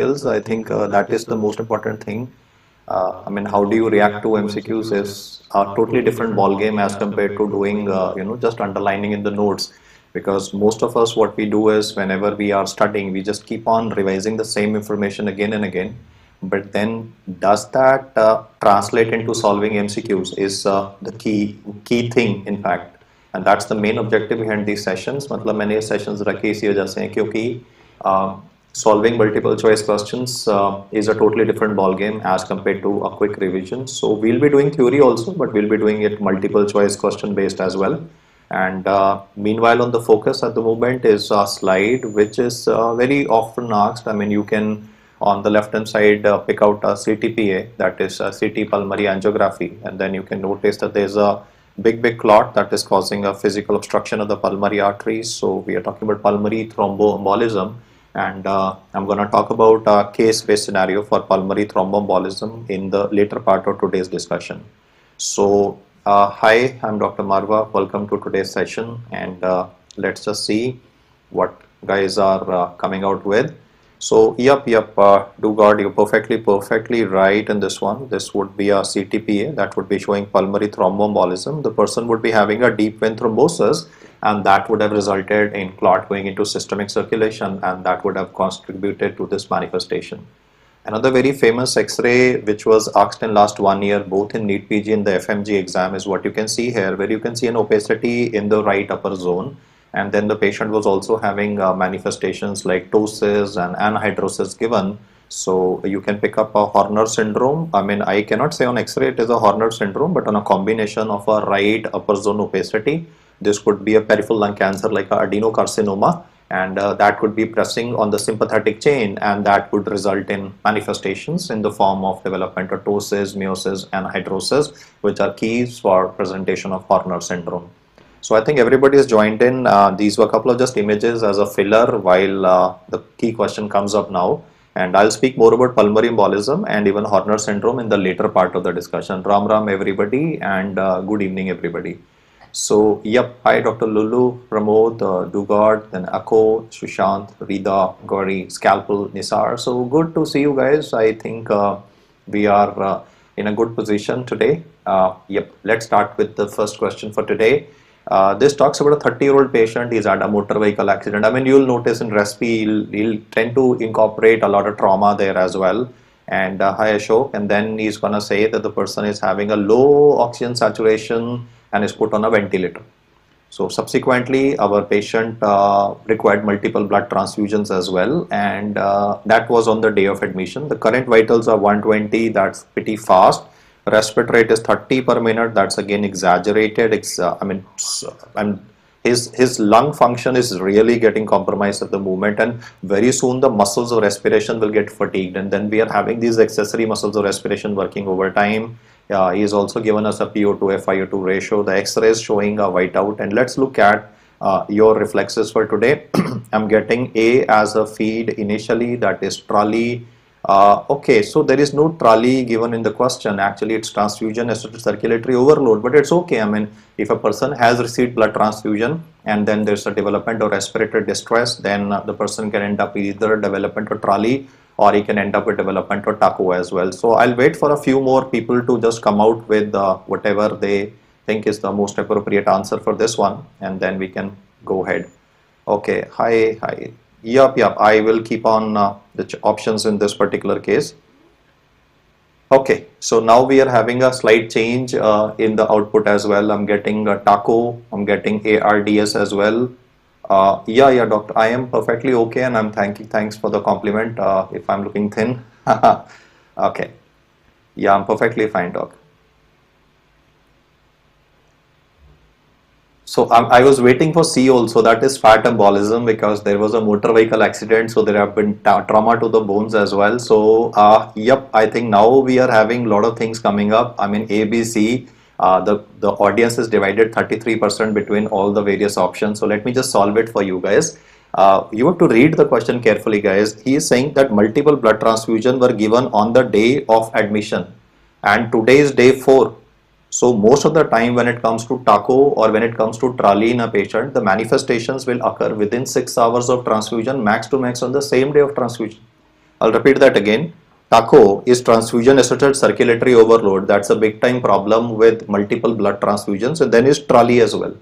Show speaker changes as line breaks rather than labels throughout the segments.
skills. I think that is the most important thing. I mean, how do you react to MCQs is a totally different ball game as compared to doing, just underlining in the notes. Because most of us, what we do is whenever we are studying, we just keep on revising the same information again and again. But then, does that translate into solving MCQs? Is the key thing, in fact. And that's the main objective behind these sessions. मतलब मैंने ये sessions रखे इसी वजह से हैं क्योंकि solving multiple choice questions is a totally different ball game as compared to a quick revision. So we'll be doing theory also, but we'll be doing it multiple choice question based as well. And meanwhile, on the focus at the moment is a slide which is very often asked. I mean, you can on the left hand side pick out a CTPA, that is CT pulmonary angiography, and then you can notice that there's a big clot that is causing a physical obstruction of the pulmonary arteries. So we are talking about pulmonary thromboembolism, and I'm going to talk about a case-based scenario for pulmonary thromboembolism in the later part of today's discussion. So hi, I'm Dr. Marva. Welcome to today's session, and let's just see what guys are coming out with. So yep, do God, you're perfectly right in this one. This would be a CTPA that would be showing pulmonary thromboembolism. The person would be having a deep vein thrombosis, and that would have resulted in clot going into systemic circulation, and that would have contributed to this manifestation. Another very famous X-ray which was asked in last 1 year, both in NEET PG and the FMG exam, is what you can see here, where you can see an opacity in the right upper zone. And then the patient was also having manifestations like ptosis and anhydrosis given. So you can pick up a Horner syndrome. I mean, I cannot say on X-ray it is a Horner syndrome, but on a combination of a right upper zone opacity, this could be a peripheral lung cancer like a adenocarcinoma, and that could be pressing on the sympathetic chain, and that could result in manifestations in the form of development of ptosis, meiosis, and anhydrosis, which are keys for presentation of Horner syndrome. So I think everybody is joined in. These were a couple of just images as a filler while the key question comes up now. And I'll speak more about pulmonary embolism and even Horner syndrome in the later part of the discussion. Ram everybody, and good evening everybody. So yep, hi Dr. Lulu, Pramod, Dugard, then Akko, Sushant, Rida, Gauri, Scalpel, Nisar. So good to see you guys. I think we are in a good position today. Yep, let's start with the first question for today. This talks about a 30-year-old patient. He's had a motor vehicle accident. I mean, you'll notice in RESPI, he'll tend to incorporate a lot of trauma there as well. And hi Ashok, and then he's going to say that the person is having a low oxygen saturation and is put on a ventilator. So subsequently, our patient required multiple blood transfusions as well, and that was on the day of admission. The current vitals are 120, that's pretty fast. Respiratory rate is 30 per minute, that's again exaggerated. His lung function is really getting compromised at the moment, and very soon the muscles of respiration will get fatigued, and then we are having these accessory muscles of respiration working over time. He is also given us a PO2 FiO2 ratio. The X-ray is showing a whiteout, and let's look at your reflexes for today. I'm getting A as a feed initially, that is trolley. Okay, so there is no trolley given in the question. Actually, it's transfusion associated circulatory overload, but it's okay. I mean, if a person has received blood transfusion and then there's a development of respiratory distress, then the person can end up either development of trolley, or he can end up with development of TACO as well. So I'll wait for a few more people to just come out with whatever they think is the most appropriate answer for this one, and then we can go ahead. Okay, hi. Yup, I will keep on the options in this particular case. Okay, so now we are having a slight change in the output as well. I'm getting TACO, I'm getting ARDS as well. Yeah, doctor, I am perfectly okay, and I'm thanks for the compliment. If I'm looking thin, okay, yeah, I'm perfectly fine, doc. So I was waiting for C also, that is fat embolism, because there was a motor vehicle accident, so there have been trauma to the bones as well. So yep, I think now we are having a lot of things coming up. I mean, A, B, C. The audience is divided 33% between all the various options. So let me just solve it for you guys. You have to read the question carefully, guys. He is saying that multiple blood transfusion were given on the day of admission, and today is day 4. So most of the time when it comes to TACO or when it comes to trolley in a patient, the manifestations will occur within 6 hours of transfusion, max to max on the same day of transfusion. I'll repeat that again. TACO is transfusion associated circulatory overload. That's a big time problem with multiple blood transfusions, and then is TRALI as well.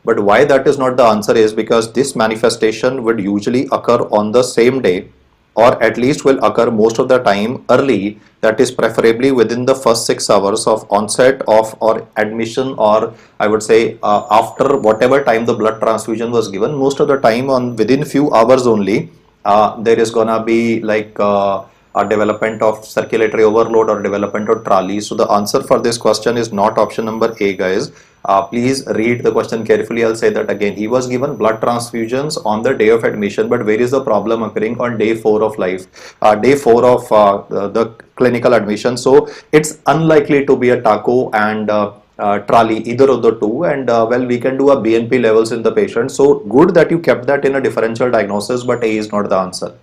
But why that is not the answer is because this manifestation would usually occur on the same day, or at least will occur most of the time early, that is preferably within the first 6 hours of onset of or admission, or I would say after whatever time the blood transfusion was given. Most of the time on within few hours only, there is gonna be like a development of circulatory overload or development of TRALI. So the answer for this question is not option number A, guys. Please read the question carefully. I'll say that again. He was given blood transfusions on the day of admission, but where is the problem occurring on day 4 of life, day 4 of the clinical admission? So it's unlikely to be a TACO and TRALI, either of the two, and well, we can do a BNP levels in the patient. So good that you kept that in a differential diagnosis, but A is not the answer.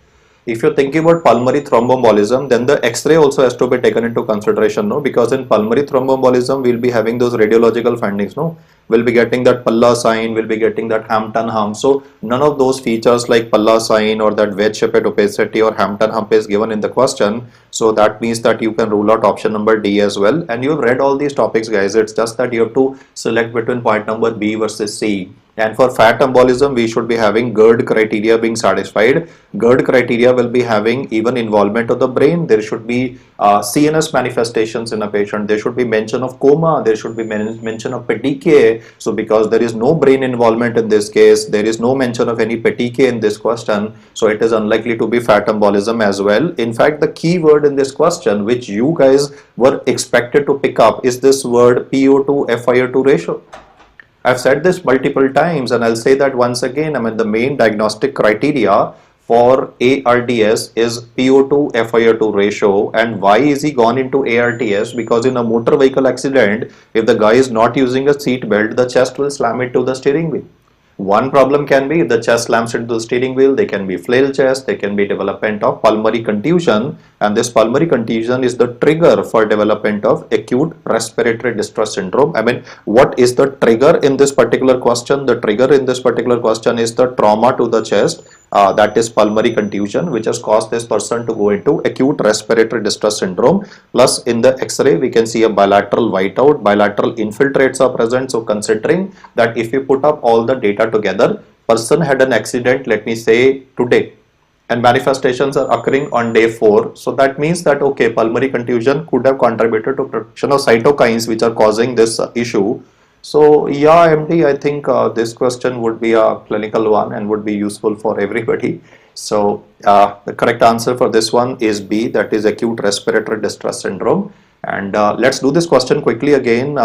If you're thinking about pulmonary thromboembolism, then the X-ray also has to be taken into consideration, no? Because in pulmonary thromboembolism, we'll be having those radiological findings, no? We'll be getting that Palla sign, we'll be getting that Hampton hump. So none of those features like Palla sign or that wedge-shaped opacity or Hampton hump is given in the question. So that means that you can rule out option number D as well. And you've read all these topics, guys. It's just that you have to select between point number B versus C. And for fat embolism, we should be having GERD criteria being satisfied. GERD criteria will be having even involvement of the brain. There should be CNS manifestations in a patient. There should be mention of coma. There should be mention of petechiae. So because there is no brain involvement in this case, there is no mention of any petechiae in this question. So it is unlikely to be fat embolism as well. In fact, the key word in this question, which you guys were expected to pick up, is this word PO2 FiO2 ratio. I've said this multiple times and I'll say that once again. I mean, the main diagnostic criteria for ARDS is PO2 FiO2 ratio. And why is he gone into ARDS? Because in a motor vehicle accident, if the guy is not using a seat belt, the chest will slam into the steering wheel. One problem can be if the chest slams into the steering wheel, they can be flail chest, they can be development of pulmonary contusion, and this pulmonary contusion is the trigger for development of acute respiratory distress syndrome. I mean, what is the trigger in this particular question? The trigger in this particular question is the trauma to the chest, that is pulmonary contusion, which has caused this person to go into acute respiratory distress syndrome. Plus in the X-ray, we can see a bilateral whiteout, bilateral infiltrates are present. So considering that if you put up all the data together, person had an accident, let me say today, and manifestations are occurring on day 4. So that means that, okay, pulmonary contusion could have contributed to production of cytokines which are causing this issue. So yeah, MD, I think this question would be a clinical one and would be useful for everybody. So the correct answer for this one is B, that is acute respiratory distress syndrome. And let's do this question quickly again.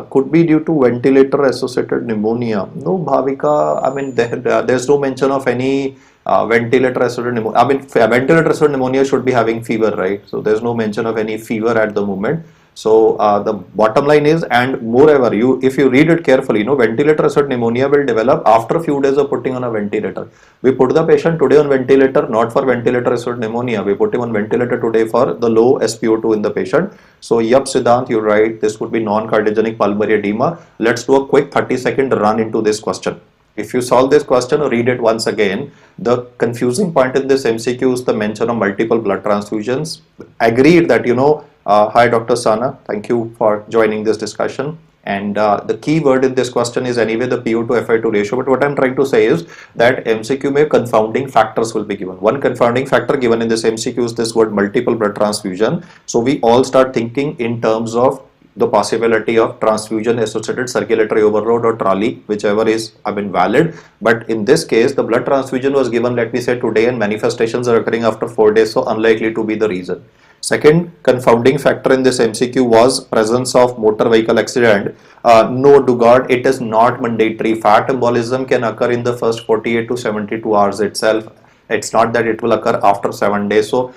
Could be due to ventilator associated pneumonia. No, Bhavika, I mean, there's no mention of any ventilator associated pneumonia. I mean, ventilator associated pneumonia should be having fever, right? So there's no mention of any fever at the moment. So the bottom line is, and moreover, if you read it carefully, you know, ventilator associated pneumonia will develop after a few days of putting on a ventilator. We put the patient today on ventilator, not for ventilator associated pneumonia. We put him on ventilator today for the low SpO2 in the patient. So yup, Siddhant, you're right. This would be non-cardiogenic pulmonary edema. Let's do a quick 30-second run into this question. If you solve this question or read it once again, the confusing point in this MCQ is the mention of multiple blood transfusions. Agreed that, you know, hi Dr. Sana, thank you for joining this discussion. And the key word in this question is anyway the PO2 FiO2 ratio. But what I'm trying to say is that MCQ may confounding factors will be given. One confounding factor given in this MCQ is this word multiple blood transfusion. So we all start thinking in terms of the possibility of transfusion associated circulatory overload or TRALI, whichever is valid. But in this case, the blood transfusion was given, let me say today, and manifestations are occurring after 4 days, so unlikely to be the reason. Second confounding factor in this MCQ was presence of motor vehicle accident. No, Dugard, it is not mandatory. Fat embolism can occur in the first 48 to 72 hours itself. It's not that it will occur after 7 days. So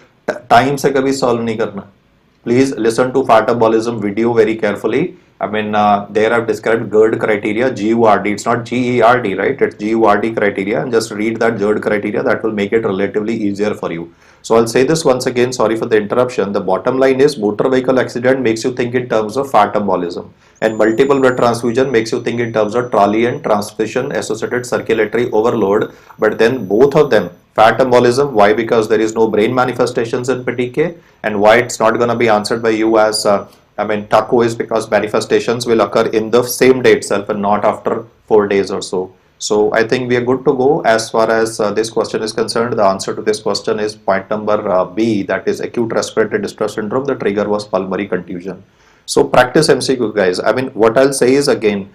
time se kabhi solve nahi karna. Please listen to fat embolism video very carefully. I mean, there I've described GERD criteria, GURD. It's not GERD, right? It's GURD criteria, and just read that GERD criteria. That will make it relatively easier for you. So I'll say this once again. Sorry for the interruption. The bottom line is motor vehicle accident makes you think in terms of fat embolism, and multiple blood transfusion makes you think in terms of TRALI and transfusion associated circulatory overload. But then both of them, Fat embolism, why? Because there is no brain manifestations in PTK. And why it's not going to be answered by you as TACO is because manifestations will occur in the same day itself and not after 4 days or so. So I think we are good to go as far as this question is concerned. The answer to this question is point number B, that is acute respiratory distress syndrome. The trigger was pulmonary contusion. So practice MCQ, guys. What I'll say is again,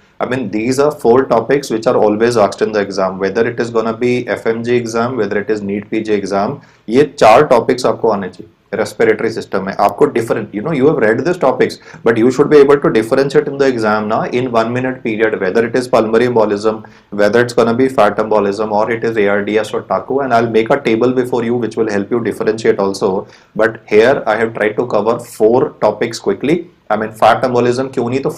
these are 4 topics which are always asked in the exam, whether it is gonna be FMG exam, whether it is NEET PG exam. ये 4 topics आपको आने चाहिए. Respiratory system में आपको different, you have read these topics, but you should be able to differentiate in the exam now in 1 minute period, whether it is pulmonary embolism, whether it's gonna be fat embolism, or it is ARDS or TACO, and I'll make a table before you which will help you differentiate also. But here I have tried to cover 4 topics quickly. Fat embolism क्यों नहीं, तो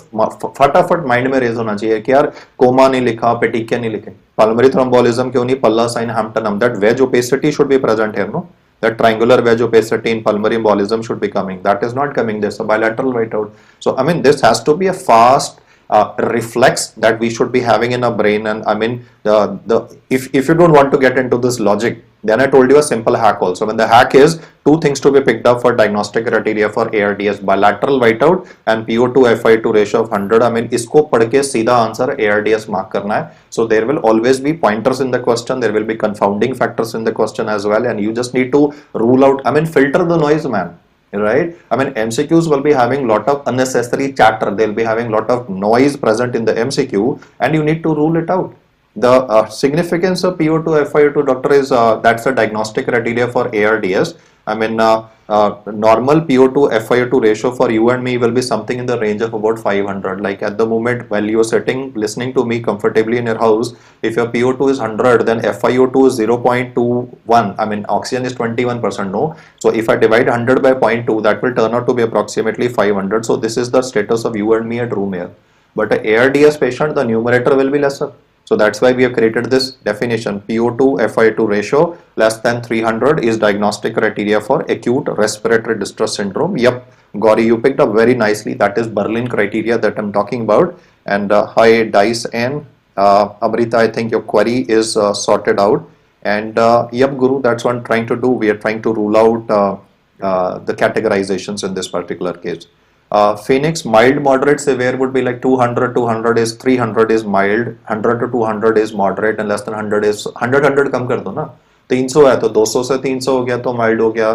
फटाफट mind में raise होना चाहिए कि यार coma नहीं लिखा, पेटिके नहीं लिखे. पल्मोनरी थ्रोम्बोलिज्म क्यों नहीं, Palla sign Hampton. That wedge opacity should be present here, no. That triangular wedge opacity in pulmonary embolism should be coming. That is not coming. There's a bilateral whiteout. So this has to be a fast reflex that we should be having in our brain. And if you don't want to get into this logic, then I told you a simple hack also. When the hack is 2 things to be picked up for diagnostic criteria for ARDS: bilateral whiteout and PO2 FiO2 ratio of 100. इसको पढ़ के सीधा answer ARDS mark करना है. So there will always be pointers in the question. There will be confounding factors in the question as well, and you just need to rule out. Filter the noise, man. Right? MCQs will be having lot of unnecessary chatter. They'll be having lot of noise present in the MCQ, and you need to rule it out. The significance of PO2 FiO2, doctor, is that's a diagnostic criteria for ARDS. Normal PO2 FiO2 ratio for you and me will be something in the range of about 500. Like at the moment while you are sitting listening to me comfortably in your house, if your PO2 is 100, then FiO2 is 0.21. Oxygen is 21%, no. So if I divide 100 by 0.2, that will turn out to be approximately 500. So this is the status of you and me at room air. But an ARDS patient, the numerator will be lesser. So that's why we have created this definition. PO2 FiO2 ratio less than 300 is diagnostic criteria for acute respiratory distress syndrome. Yep, Gauri, you picked up very nicely. That is Berlin criteria that I'm talking about. And hi Dice and Amrita, I think your query is sorted out. And yep, Guru, that's what I'm trying to do. We are trying to rule out the categorizations in this particular case. Phoenix, mild, moderate, severe would be like 200, 200 is 300 is mild, 100 to 200 is moderate, and less than 100 is 100 कम कर दो ना. 300 है तो 200 से 300 हो गया तो mild हो गया.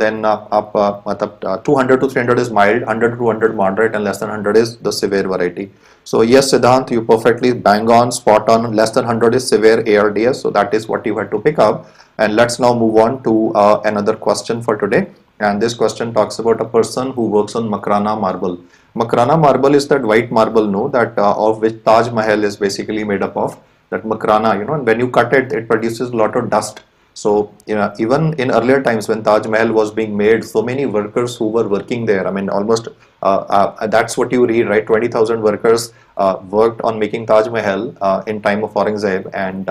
Then आप मतलब 200 to 300 is mild, 100 to 200 moderate, and less than 100 is the severe variety. So yes, Siddhant, you perfectly bang on, spot on. Less than 100 is severe ARDS, so that is what you had to pick up. And let's now move on to another question for today. And this question talks about a person who works on Makrana marble. Makrana marble is that white marble, no, that of which Taj Mahal is basically made up of. That Makrana, and when you cut it, it produces a lot of dust. So even in earlier times when Taj Mahal was being made, so many workers who were working there, almost that's what you read, right? 20,000 workers worked on making Taj Mahal in time of Aurangzeb, and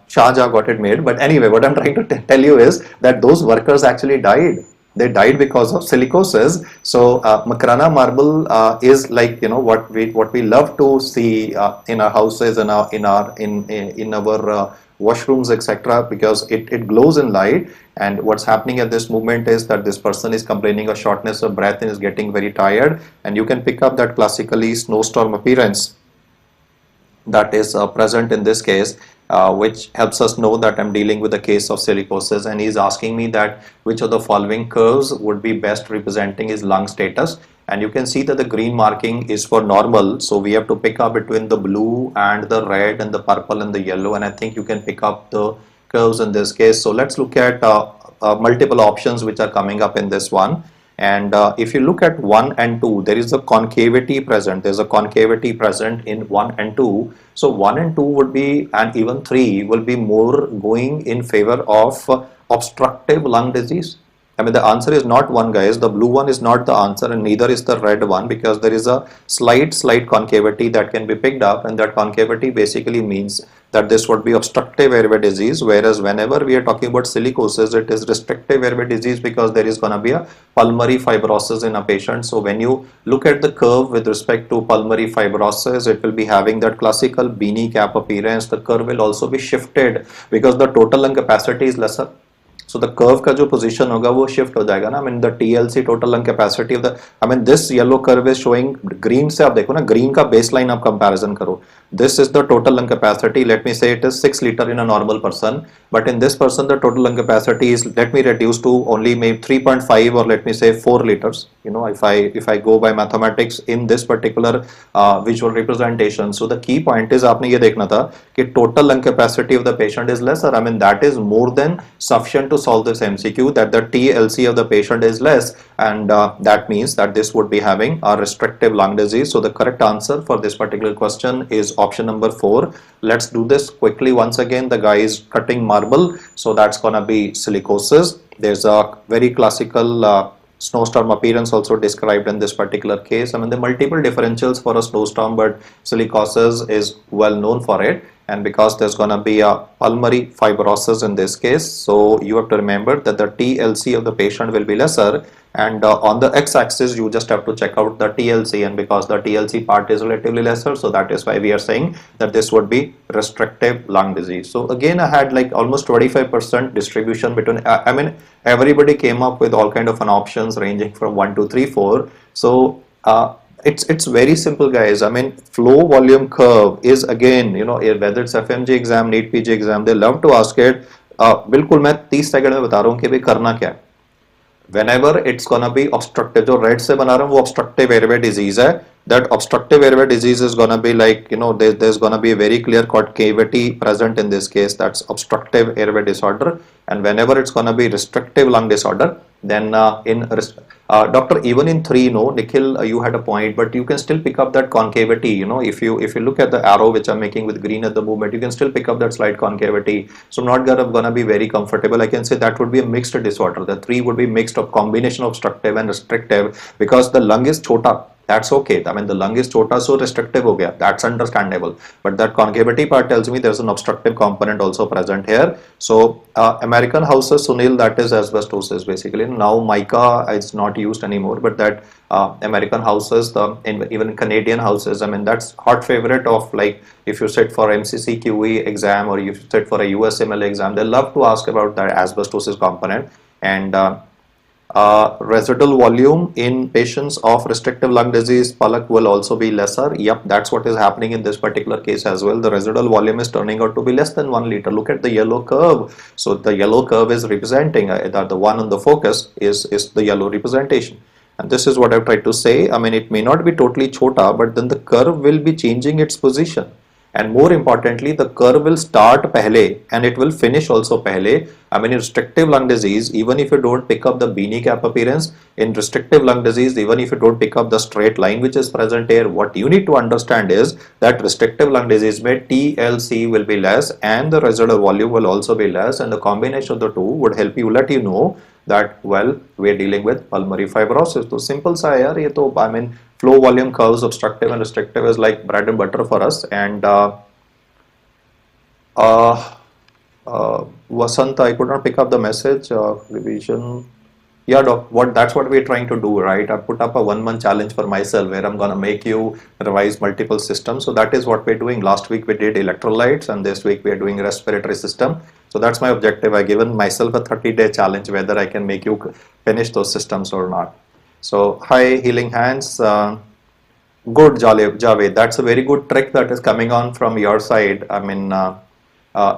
Shah Jahan got it made. But anyway, what I'm trying to tell you is that those workers actually died. They died because of silicosis. So Makrana marble is like what we love to see in our houses, in our washrooms, etc. Because it glows in light. And what's happening at this moment is that this person is complaining of shortness of breath and is getting very tired. And you can pick up that classically snowstorm appearance that is present in this case, which helps us know that I'm dealing with a case of silicosis. And he's asking me that which of the following curves would be best representing his lung status. And you can see that the green marking is for normal, so we have to pick up between the blue and the red and the purple and the yellow, and I think you can pick up the curves in this case. So let's look at multiple options which are coming up in this one. And if you look at 1 and 2, there is a concavity present. There's a concavity present in 1 and 2. So 1 and 2 would be, and even 3 will be more going in favor of obstructive lung disease. I mean, the answer is not one, guys. The blue one is not the answer, and neither is the red one, because there is a slight concavity that can be picked up, and that concavity basically means that this would be obstructive airway disease. Whereas whenever we are talking about silicosis, it is restrictive airway disease, because there is going to be a pulmonary fibrosis in a patient. So when you look at the curve with respect to pulmonary fibrosis, it will be having that classical beanie cap appearance. The curve will also be shifted because the total lung capacity is lesser. So the curve का जो position होगा वो shift हो जाएगा ना. I mean the TLC total lung capacity of the, I mean this yellow curve is showing green से आप देखो ना, green का baseline आप comparison करो. This is the total lung capacity. Let me say it is 6 liter in a normal person, but in this person the total lung capacity is, let me reduce to only maybe 3.5, or let me say 4 liters. You know, if I go by mathematics in this particular visual representation. So the key point is आपने ये देखना था कि total lung capacity of the patient is lesser. I mean that is more than sufficient to solve this MCQ, that the TLC of the patient is less, and that means that this would be having a restrictive lung disease. So the correct answer for this particular question is option number 4. Let's do this quickly once again. The guy is cutting marble, so that's gonna be silicosis. There's a very classical snowstorm appearance also described in this particular case. I mean the multiple differentials for a snowstorm, but silicosis is well known for it. And because there's going to be a pulmonary fibrosis in this case, so you have to remember that the TLC of the patient will be lesser, and on the x-axis you just have to check out the TLC, and because the TLC part is relatively lesser, so that is why we are saying that this would be restrictive lung disease. So again I had like almost 25% distribution between, I mean everybody came up with all kind of an options ranging from 1 to 3 4. So it's very simple, guys. I mean flow volume curve is, again, you know, whether it's FMG exam, NEET PG exam, they love to ask it. बिल्कुल मैं 30 second में बता रहा हूँ कि भाई करना क्या है. Whenever it's gonna be obstructive, जो red से बना रहा हूँ वो obstructive airway disease है. That obstructive airway disease is gonna be like, you know, there's gonna be a very clear concavity present in this case. That's obstructive airway disorder. And whenever it's gonna be restrictive lung disorder, then doctor, even in 3, no, Nikhil, you had a point, but you can still pick up that concavity. You know, if you look at the arrow which I'm making with green at the moment, you can still pick up that slight concavity. So I'm not gonna be very comfortable. I can say that would be a mixed disorder. The 3 would be mixed of combination of obstructive and restrictive, because the lung is chota. That's okay. I mean the lung is chota, so restrictive ho gaya. That's understandable. But that concavity part tells me there's an obstructive component also present here. So American houses, Sunil, that is asbestosis basically. Now mica is not used anymore, but that American houses, even Canadian houses, I mean that's hot favorite of, like, if you sit for MCC QE exam or you sit for a USML exam, they love to ask about that asbestosis component. And residual volume in patients of restrictive lung disease, Palak, will also be lesser. Yep, that's what is happening in this particular case as well. The residual volume is turning out to be less than 1 liter. Look at the yellow curve. So the yellow curve is representing that the one on the focus is the yellow representation. And this is what I've tried to say. I mean, it may not be totally chota, but then the curve will be changing its position. And more importantly, the curve will start pehle and it will finish also pehle. I mean, in restrictive lung disease, even if you don't pick up the beanie cap appearance, in restrictive lung disease, even if you don't pick up the straight line which is present here, what you need to understand is that restrictive lung disease may TLC will be less and the residual volume will also be less, and the combination of the two would help you, let you know that, well, we are dealing with pulmonary fibrosis. So simple sa hai yaar, ye to, I mean, flow volume curves, obstructive and restrictive, is like bread and butter for us. And Vasant, I could not pick up the message. Revision. Yeah, doc, that's what we're trying to do, right? I put up a 1-month challenge for myself where I'm gonna make you revise multiple systems. So that is what we're doing. Last week we did electrolytes, and this week we are doing respiratory system. So that's my objective. I given myself a 30-day challenge whether I can make you finish those systems or not. So hi, healing hands. Good, Javed. That's a very good trick that is coming on from your side. I mean,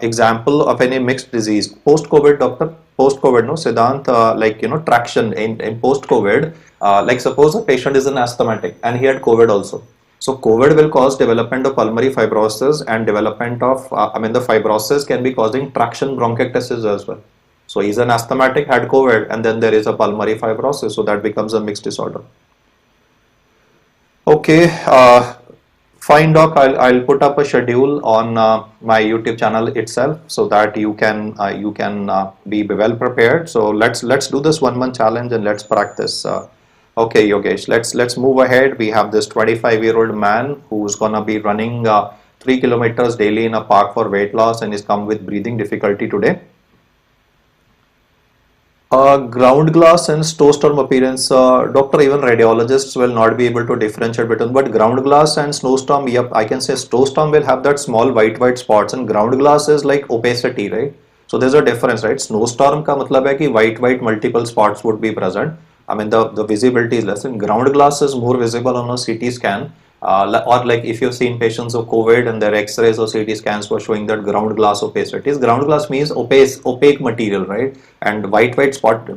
example of any mixed disease post-COVID, doctor. Post-COVID, no, Siddhant, like, you know, traction in post-COVID, like suppose a patient is an asthmatic and he had COVID also. So COVID will cause development of pulmonary fibrosis and development of, I mean the fibrosis can be causing traction bronchiectasis as well. So he's an asthmatic, had COVID, and then there is a pulmonary fibrosis, so that becomes a mixed disorder. Okay, Fine, doc. I'll put up a schedule on my YouTube channel itself so that you can be well prepared. So let's do this 1 month challenge and let's practice. Okay, Yogesh. Let's move ahead. We have this 25-year-old man who's gonna be running 3 kilometers daily in a park for weight loss and is come with breathing difficulty today. Ground glass and snowstorm appearance, doctor, even radiologists will not be able to differentiate between, but ground glass and snowstorm, yep, I can say snowstorm will have that small white spots and ground glass is like opacity, right? So there's a difference, right? Snowstorm का मतलब है कि white multiple spots would be present. I mean the visibility is less, and ground glass is more visible on a CT scan. Or like if you've seen patients of COVID and their X-rays or CT scans were showing that ground glass opacities. Ground glass means opaque material, right? And white spot,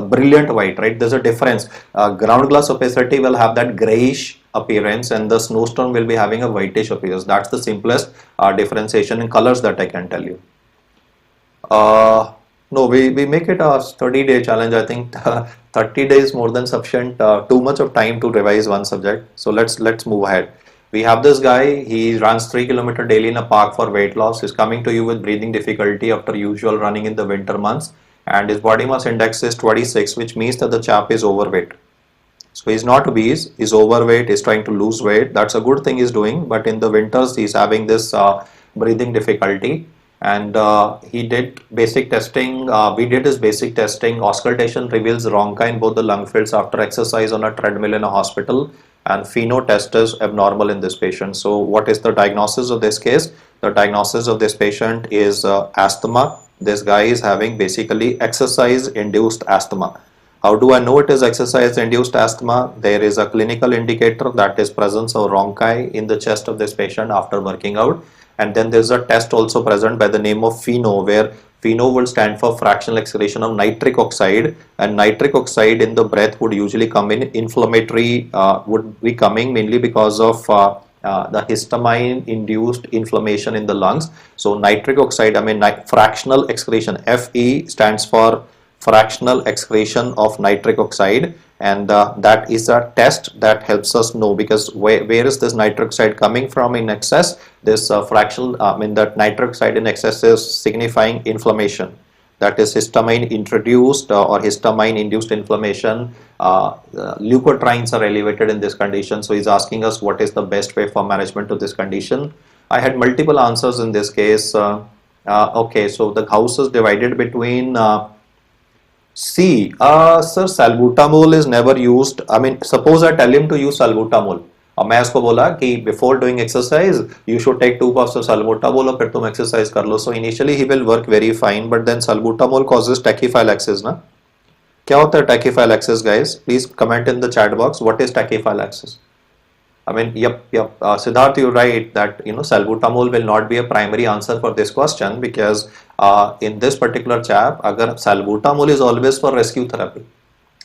brilliant white, right? There's a difference. Ground glass opacity will have that grayish appearance, and the snowstorm will be having a whitish appearance. That's the simplest differentiation in colors that I can tell you. No, we make it a 30-day challenge. I think 30 days more than sufficient. Too much of time to revise one subject. So let's move ahead. We have this guy. He runs 3 kilometers daily in a park for weight loss. He's coming to you with breathing difficulty after usual running in the winter months, and his body mass index is 26, which means that the chap is overweight. So he's not obese. He's overweight. He's trying to lose weight. That's a good thing he's doing. But in the winters, he's having this breathing difficulty. And he did basic testing. We did his basic testing. Auscultation reveals rhonchi in both the lung fields after exercise on a treadmill in a hospital, and pheno test is abnormal in this patient. So what is the diagnosis of this case? The diagnosis of this patient is asthma. This guy is having basically exercise induced asthma. How do I know it is exercise induced asthma? There is a clinical indicator, that is presence of rhonchi in the chest of this patient after working out. And then there's a test also present by the name of pheno, where pheno will stand for fractional excretion of nitric oxide, and nitric oxide in the breath would usually come in inflammatory, would be coming mainly because of the histamine induced inflammation in the lungs. So nitric oxide, I mean fractional excretion, Fe stands for fractional excretion of nitric oxide, and that is a test that helps us know, because where is this nitric oxide coming from in excess? This fractional, I mean that nitric oxide in excess is signifying inflammation, that is histamine introduced or histamine induced inflammation. Leukotrienes are elevated in this condition. So he's asking us what is the best way for management of this condition. I had multiple answers in this case. Okay, so the house is divided between C. Sir, salbutamol is never used. I mean, suppose I tell him to use salbutamol. अब मैं उसको बोला कि before doing exercise you should take 2 puffs of salbutamol और फिर तुम exercise कर लो. So initially he will work very fine, but then salbutamol causes tachyphylaxis, ना? क्या होता है tachyphylaxis, guys? Please comment in the chat box. What is tachyphylaxis? I mean, yep. Siddharth, you're right that salbutamol will not be a primary answer for this question, because in this particular chap, agar salbutamol is always for rescue therapy.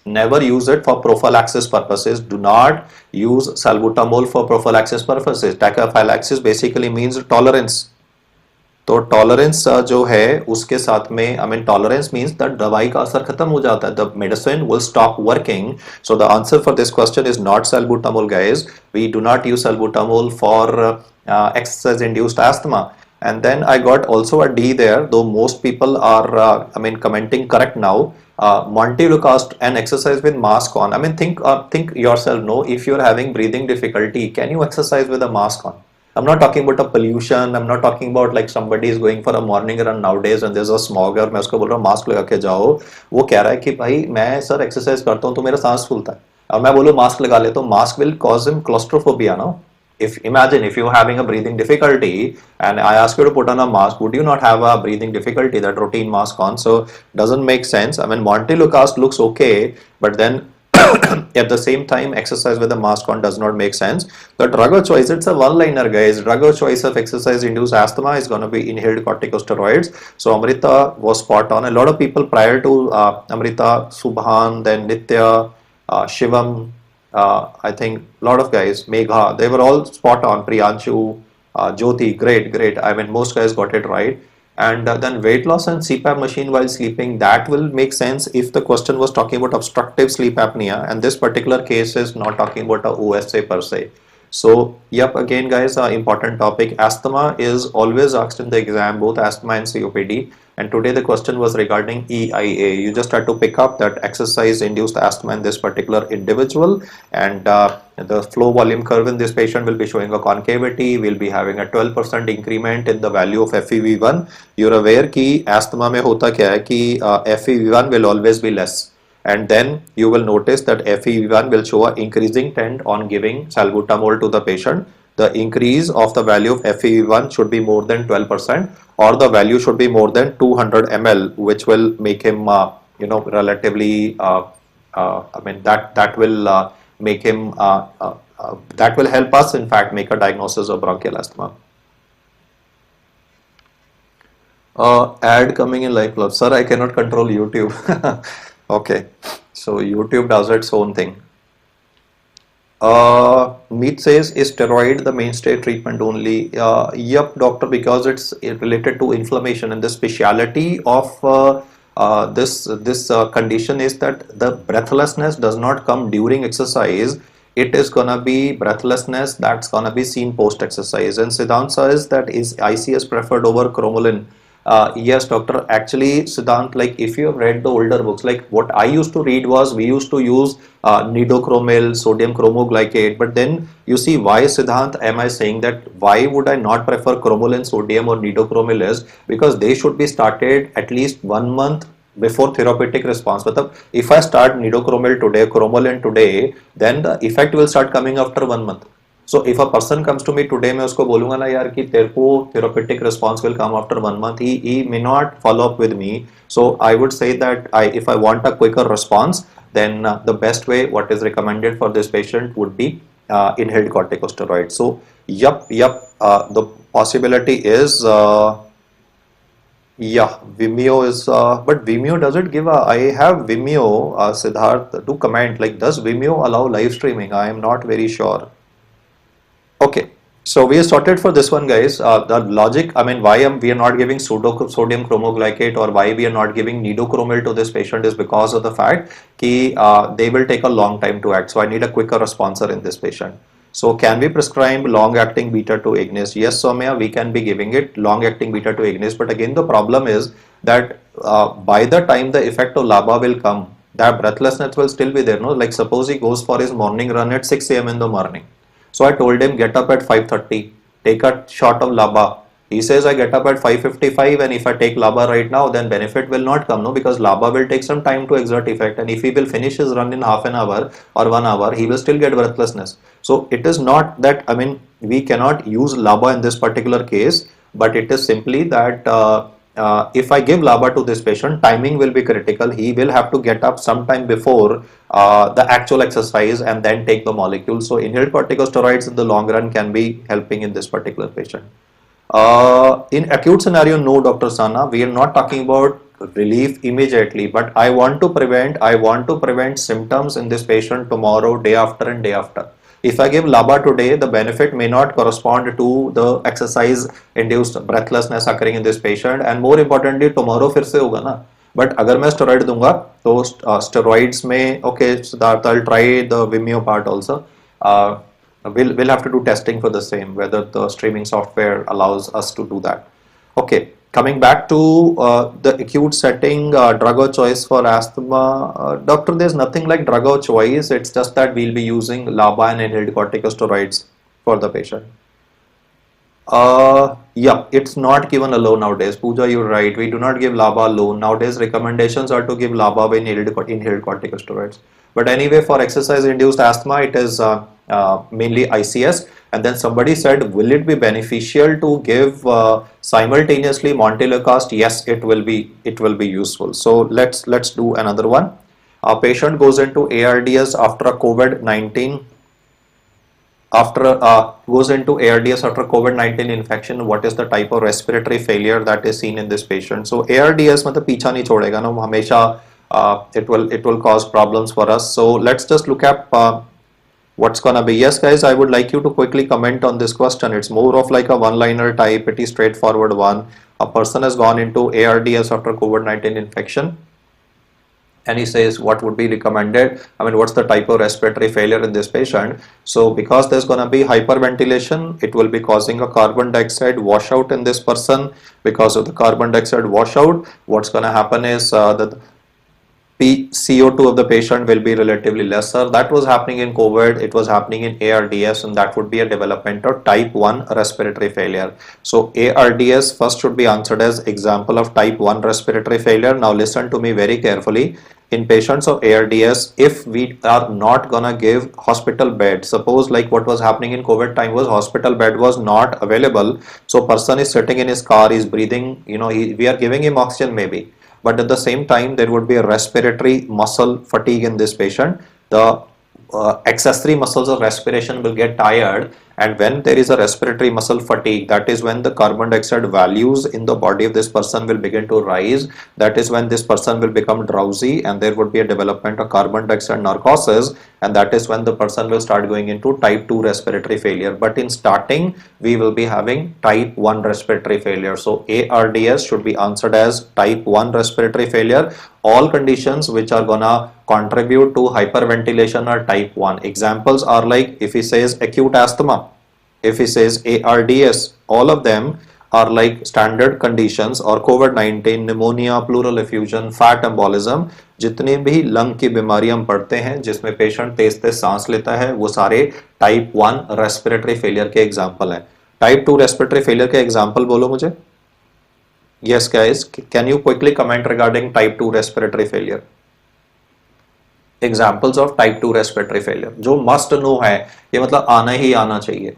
Never use it for prophylaxis purposes. Do not use salbutamol for prophylaxis purposes. Tachyphylaxis basically means tolerance. तो tolerance जो है उसके साथ में, I mean tolerance means that दवाई का असर खत्म हो जाता है, the medicine will stop working. So the answer for this question is not salbutamol, guys. We do not use salbutamol for exercise induced asthma. And then I got also a D there, though most people are commenting correct now. Montelukast and exercise with mask on. I mean, think yourself, no, if you're having breathing difficulty, can you exercise with a mask on? I'm not talking about a pollution. I'm not talking about like somebody is going for a morning run nowadays and there's a smog और मैं उसको बोल रहा हूँ mask लगा के जाओ. वो कह रहा है कि भाई मैं सर एक्सरसाइज करता हूँ तो मेरा सांस फूलता है, और मैं बोलूँ मास्क लगा ले, तो mask will cause him claustrophobia, no? If imagine if you're having a breathing difficulty and I ask you to put on a mask, would you not have a breathing difficulty, that routine mask on? So doesn't make sense. I mean, Montelukast looks okay, but then at the same time exercise with a mask on does not make sense. The drug of choice, it's a one-liner, guys. Drug of choice of exercise induced asthma is going to be inhaled corticosteroids. So Amrita was spot on. A lot of people prior to Amrita, Subhan, then Nitya, Shivam, I think a lot of guys, Megha, they were all spot on. Priyanshu, Jyoti, great. I mean, most guys got it right. And then weight loss and CPAP machine while sleeping, that will make sense if the question was talking about obstructive sleep apnea, and this particular case is not talking about a OSA per se. So, yep, again, guys, important topic. Asthma is always asked in the exam, both asthma and COPD. And today the question was regarding EIA. You just had to pick up that exercise-induced asthma in this particular individual, and the flow volume curve in this patient will be showing a concavity. We'll be having a 12% increment in the value of FEV1. You're aware कि asthma में होता क्या है कि FEV1 will always be less, and then you will notice that FEV1 will show an increasing trend on giving salbutamol to the patient. The increase of the value of FEV1 should be more than 12%, or the value should be more than 200 ml, which will make him, relatively, I mean, that will make him, that will help us, in fact, make a diagnosis of bronchial asthma. Ad coming in live club. Sir, I cannot control YouTube. Okay, so YouTube does its own thing. Meet says, is steroid the mainstay treatment only? Yep, doctor, because it's related to inflammation, and the speciality of this condition is that the breathlessness does not come during exercise. It is gonna be breathlessness that's gonna be seen post exercise. And Siddhant says that is ICS preferred over cromolyn. Yes, doctor. Actually, Siddhant, like if you have read the older books, like what I used to read was we used to use nidocromil, sodium chromoglycate. But then you see why, Siddhant, am I saying that why would I not prefer cromolyn, sodium or nidocromil is because they should be started at least 1 month before therapeutic response. But if I start nidocromil today, cromolyn today, then the effect will start coming after 1 month. So if a person comes to me today, मैं उसको बोलूँगा ना यार कि तेरे को therapeutic response will come after 1 month. He may not follow up with me. So I would say that if I want a quicker response, then the best way, what is recommended for this patient would be inhaled corticosteroid. So yep, the possibility is yeah, Vimeo is, but Vimeo does it give a, I have Vimeo, Siddharth, to comment, like does Vimeo allow live streaming? I am not very sure. Okay, so we are sorted for this one, guys. The logic, I mean, why we are not giving sodium chromoglycate or why we are not giving nidocromil to this patient is because of the fact that they will take a long time to act. So I need a quicker responser in this patient. So can we prescribe long-acting beta-2 agonist? Yes, Soumya, we can be giving it long-acting beta-2 agonist. But again, the problem is that by the time the effect of LABA will come, that breathlessness will still be there. No, like suppose he goes for his morning run at 6 a.m. in the morning. So I told him get up at 5:30, take a shot of LABA. He says I get up at 5:55 and if I take LABA right now, then benefit will not come, no, because LABA will take some time to exert effect, and if he will finish his run in half an hour or 1 hour, he will still get breathlessness. So it is not that, I mean, we cannot use LABA in this particular case, but it is simply that if I give LABA to this patient, timing will be critical. He will have to get up sometime before the actual exercise and then take the molecule. So inhaled corticosteroids in the long run can be helping in this particular patient. In acute scenario, no, Dr. Sana, we are not talking about relief immediately, but I want to prevent symptoms in this patient tomorrow, day after and day after. If I give LABA today, the benefit may not correspond to the exercise induced breathlessness occurring in this patient, and more importantly tomorrow फिर से होगा ना. But अगर मैं steroid दूंगा तो steroids में, okay, Siddharth, I'll try the Vimeo part also. We'll have to do testing for the same, whether the streaming software allows us to do that. Okay, coming back to the acute setting, drug of choice for asthma, doctor, there's nothing like drug of choice. It's just that we'll be using LABA and inhaled corticosteroids for the patient. Yeah, it's not given alone nowadays. Pooja, you're right. We do not give LABA alone. Nowadays, recommendations are to give LABA with inhaled corticosteroids. But anyway, for exercise-induced asthma, it is mainly ICS. And then somebody said, will it be beneficial to give simultaneously montelukast? Yes, it will be useful. So let's do another one. A patient goes into ARDS after a COVID-19 goes into ARDS after COVID-19 infection. What is the type of respiratory failure that is seen in this patient? So ARDS मतलब पीछा नहीं छोड़ेगा ना, हमेशा it will cause problems for us. So let's just look at what's gonna be. Yes, guys, I would like you to quickly comment on this question. It's more of like a one-liner type, pretty straightforward one. A person has gone into ARDS after COVID-19 infection. and he says what would be recommended, I mean what's the type of respiratory failure in this patient. So because there's going to be hyperventilation, it will be causing a carbon dioxide washout in this person. Because of the carbon dioxide washout, what's going to happen is the CO2 of the patient will be relatively lesser. That was happening in COVID, it was happening in ARDS, and that would be a development of type 1 respiratory failure. So ARDS first should be answered as example of type 1 respiratory failure. Now listen to me very carefully. In patients of ARDS, if we are not gonna give hospital bed, suppose like what was happening in COVID time was hospital bed was not available. So person is sitting in his car, he's breathing, we are giving him oxygen maybe, but at the same time there would be a respiratory muscle fatigue in this patient. The accessory muscles of respiration will get tired, and when there is a respiratory muscle fatigue, that is when the carbon dioxide values in the body of this person will begin to rise. That is when this person will become drowsy, and there would be a development of carbon dioxide narcosis, and that is when the person will start going into type 2 respiratory failure. But in starting, we will be having type 1 respiratory failure. So ARDS should be answered as type 1 respiratory failure. All conditions which are gonna contribute to hyperventilation are type 1. Examples are like if he says acute asthma, if he says ARDS, all of them are like standard conditions, or COVID-19, pneumonia, pleural effusion, fat embolism, जितने भी lung की बीमारी हम पढ़ते हैं जिसमें patient तेज तेज सांस लेता है, वो सारे टाइप 1 रेस्पिरेटरी फेलियर के एग्जाम्पल हैं. टाइप 2 रेस्पिरेटरी फेलियर के एग्जाम्पल बोलो मुझे. Yes guys, can you quickly comment regarding type 2 respiratory failure? Examples of type 2 respiratory failure जो must know है, ये मतलब आना ही आना चाहिए.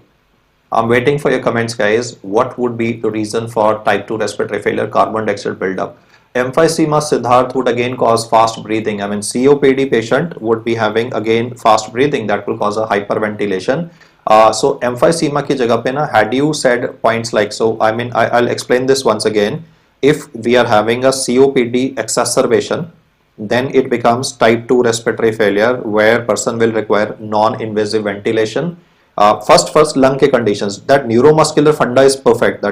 I'm waiting for your comments guys. What would be the reason for type 2 respiratory failure? Carbon dioxide buildup. Emphysema Siddharth would again cause fast breathing. I mean COPD patient would be having again fast breathing, that will cause a hyperventilation. So emphysema की जगह पे ना, had you said points like, so I mean I'll explain this once again. If we are having a COPD exacerbation, then it becomes type 2 respiratory failure where person will require non-invasive ventilation. First lung के conditions, that neuromuscular funda is perfect,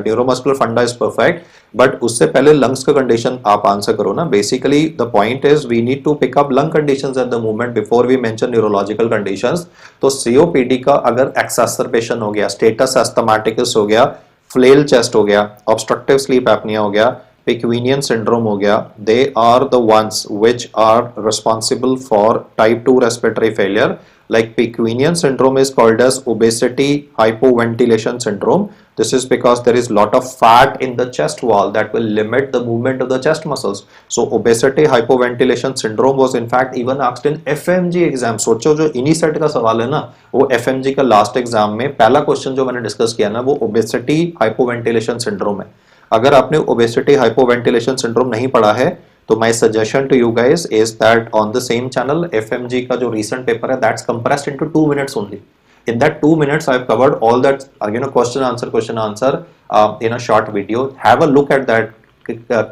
but उससे पहले lungs का condition आप answer करो ना. Basically the point is we need to pick up lung conditions at the moment before we mention neurological conditions. तो COPD का अगर exacerbation हो गया, status asthmaticus हो गया, फ्लेल चेस्ट हो गया, ऑब्स्ट्रक्टिव स्लीप एपनिया हो गया, पिक्विनियन सिंड्रोम हो गया, they are the ones which are responsible for type 2 respiratory failure. Like Picquinian syndrome is called as obesity hypoventilation syndrome. This is because there is lot of fat in the chest wall that will limit the movement of the chest muscles. So obesity hypoventilation syndrome was in fact even asked in FMG exam. सोचो जो इन्हीं set का सवाल है ना, वो FMG का last exam में पहला क्वेश्चन जो मैंने डिस्कस किया ना, वो obesity hypoventilation syndrome है. अगर आपने obesity hypoventilation syndrome नहीं पढ़ा है, तो my suggestion to you guys is that on the same channel FMG का जो recent paper है, that's compressed into 2 minutes only. In that 2 minutes I've covered all that question answer in a short video. Have a look at that,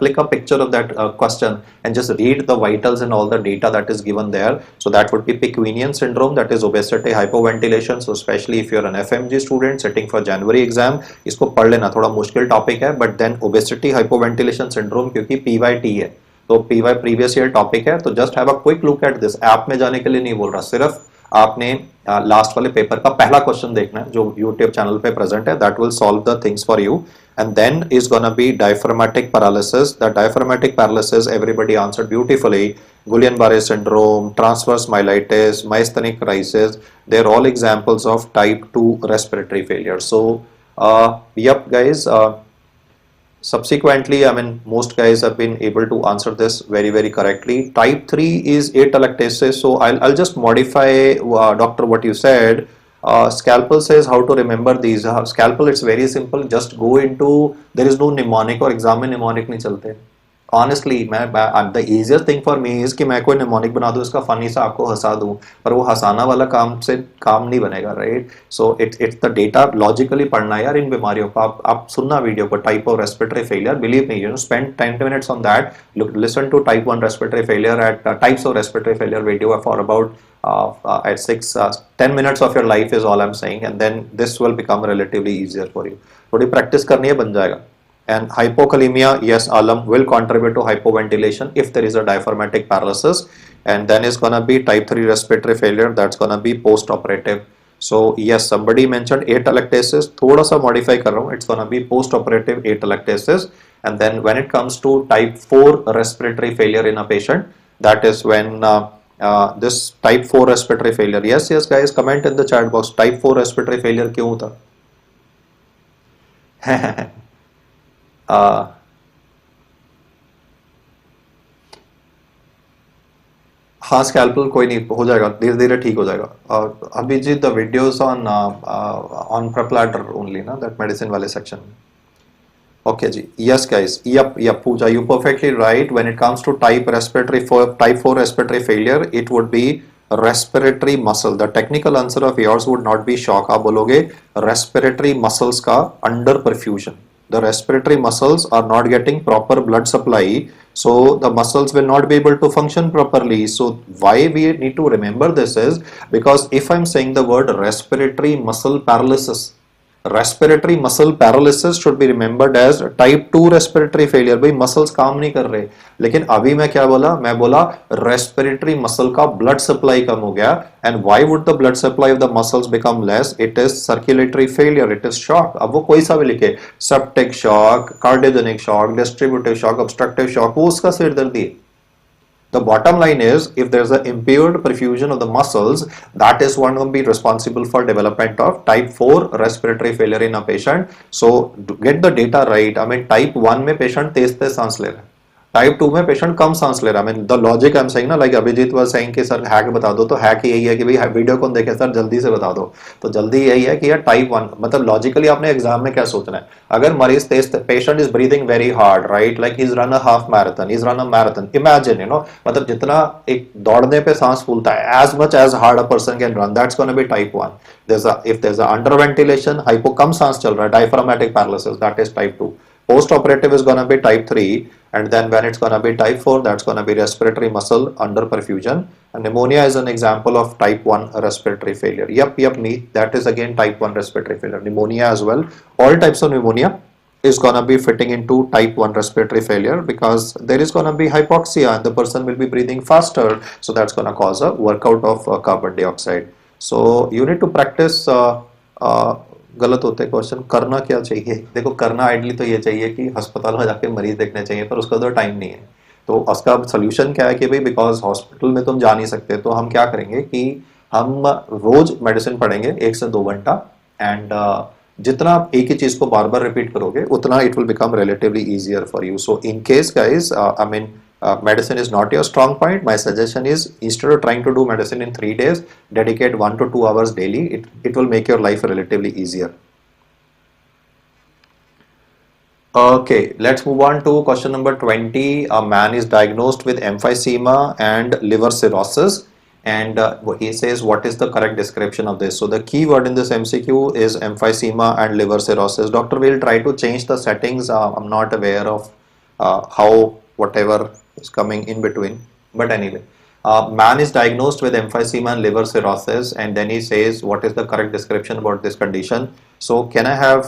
click a picture of that question and just read the vitals and all the data that is given there. So that would be Picquinian syndrome, that is obesity hypoventilation. So especially if you're an FMG student sitting for January exam, इसको पढ़ लेना, थोड़ा मुश्किल topic है, but then obesity hypoventilation syndrome क्योंकि PYT है, तो PY previous year topic है, तो just have a quick look at this. App में जाने के लिए नहीं बोल रहा, सिर्फ आपने लास्ट वाले पेपर का पहला क्वेश्चन देखना है जो यूट्यूब चैनल पे प्रेजेंट है. That will solve the things for you. And then is gonna be diaphragmatic paralysis. The diaphragmatic paralysis everybody answered beautifully. Guillain-Barré syndrome, transverse myelitis, myasthenic crisis, they are all examples of type 2 respiratory failure. So yep guys, subsequently, I mean, most guys have been able to answer this very, very correctly. Type 3 is atelectasis. So I'll just modify, doctor, what you said. Scalpel says how to remember these. Scalpel, it's very simple. Just go into, there is no mnemonic, और exam में mnemonic नहीं चलते. Honestly, the easiest thing for me is कि मैं कोई mnemonic बना दूँ, इसका funny सा आपको हंसा दूँ, पर वो हंसाना वाला काम से काम नहीं बनेगा, right? So it's the data logically पढ़ना है यार इन बीमारियों को. आप सुनना वीडियो को, type of respiratory failure, believe me, spend 10 minutes on that. Listen to type 1 respiratory failure at types of respiratory failure video for about at 10 minutes of your life is all I'm saying, and then this will become relatively easier for you. थोड़ी practice करनी है, बन जाएगा. And hypokalemia, yes, Alam, will contribute to hypoventilation if there is a diaphragmatic paralysis. And then is gonna be type 3 respiratory failure, that's gonna be post-operative. So yes, somebody mentioned atelectasis, थोड़ा सा modify कर रहा हूँ, it's gonna be post-operative atelectasis. And then when it comes to type 4 respiratory failure in a patient, that is when this type 4 respiratory failure. Yes, yes, guys, comment in the chat box. Type 4 respiratory failure क्यों होता? uh, हाँ, scalpel कोई नहीं, हो जाएगा, धीरे धीरे ठीक हो जाएगा. Abhijeet, the videos on PrepLadder only ना, दैट मेडिसिन वाले section. Okay, ji. Yes, guys. Yep, Pooja, you perfectly right. When it comes to type 4 respiratory failure, it would be respiratory muscle. The technical answer of yours would not be shock. आप बोलोगे respiratory muscles का under perfusion. The respiratory muscles are not getting proper blood supply, so the muscles will not be able to function properly. So why we need to remember this is because if I'm saying the word respiratory muscle paralysis, respiratory muscle paralysis should be remembered as type 2 respiratory failure. भाई muscles काम नहीं कर रहे, लेकिन अभी मैं क्या बोला, मैं बोला रेस्पिरेटरी मसल का ब्लड सप्लाई कम हो गया. And why would the blood supply of the muscles become less? It is circulatory failure, it is shock. अब वो कोई सा भी लिखे, septic shock, cardiogenic shock, distributive shock, obstructive shock, वो उसका सिरदर्दी है. The bottom line is, if there's an impaired perfusion of the muscles, that is one will be responsible for development of type 4 respiratory failure in a patient. So to get the data right, I mean type 1 में patient तेज तेज सांस ले रहा है, type 2 में patient कम सांस ले रहा है. The logic I am saying ना, लाइक अभिजीत वाज सेइंग कि सर हैक बता दो, तो हैक यही है कि भाई वीडियो कौन देखे सर, जल्दी से बता दो. तो जल्दी यही है कि यार टाइप 1 मतलब लॉजिकली आपने एग्जाम में क्या सोचना है. अगर मरीज तेज, patient is breathing very hard, right, like he is run a half marathon, is run a marathon, imagine, you know, मतलब जितना एक दौड़ने पे सांस फूलता है, as much as hard a person can run, that's gonna be type 1. If there is a under ventilation, hypo, कम सांस चल रहा है, diaphragmatic paralysis, that is type 2. Post operative is going to be type 3, and then when it's going to be type 4, that's going to be respiratory muscle under perfusion. And pneumonia is an example of type 1 respiratory failure. Yep, me, that is again type 1 respiratory failure. Pneumonia as well. All types of pneumonia is going to be fitting into type 1 respiratory failure because there is going to be hypoxia and the person will be breathing faster. So that's going to cause a workout of carbon dioxide. So you need to practice गलत होते हैं question. करना क्या चाहिए? देखो, करना ideally तो ये चाहिए कि अस्पताल में जाके मरीज देखने चाहिए, पर उसका तो टाइम नहीं है. तो उसका सोल्यूशन क्या है कि भाई बिकॉज हॉस्पिटल में तुम जा नहीं सकते, तो हम क्या करेंगे कि हम रोज मेडिसिन पढ़ेंगे 1 से 2 घंटा. एंड जितना आप एक ही चीज को बार बार रिपीट करोगे उतना it will become relatively easier for you. So in case guys, I mean medicine is not your strong point, my suggestion is instead of trying to do medicine in 3 days, dedicate 1 to 2 hours daily. It will make your life relatively easier. Okay, let's move on to question number 20. A man is diagnosed with emphysema and liver cirrhosis, and he says what is the correct description of this. So the key word in this MCQ is emphysema and liver cirrhosis. Doctor will try to change the settings. I'm not aware of how whatever is coming in between, but anyway, man is diagnosed with emphysema and liver cirrhosis, and then he says what is the correct description about this condition. So can I have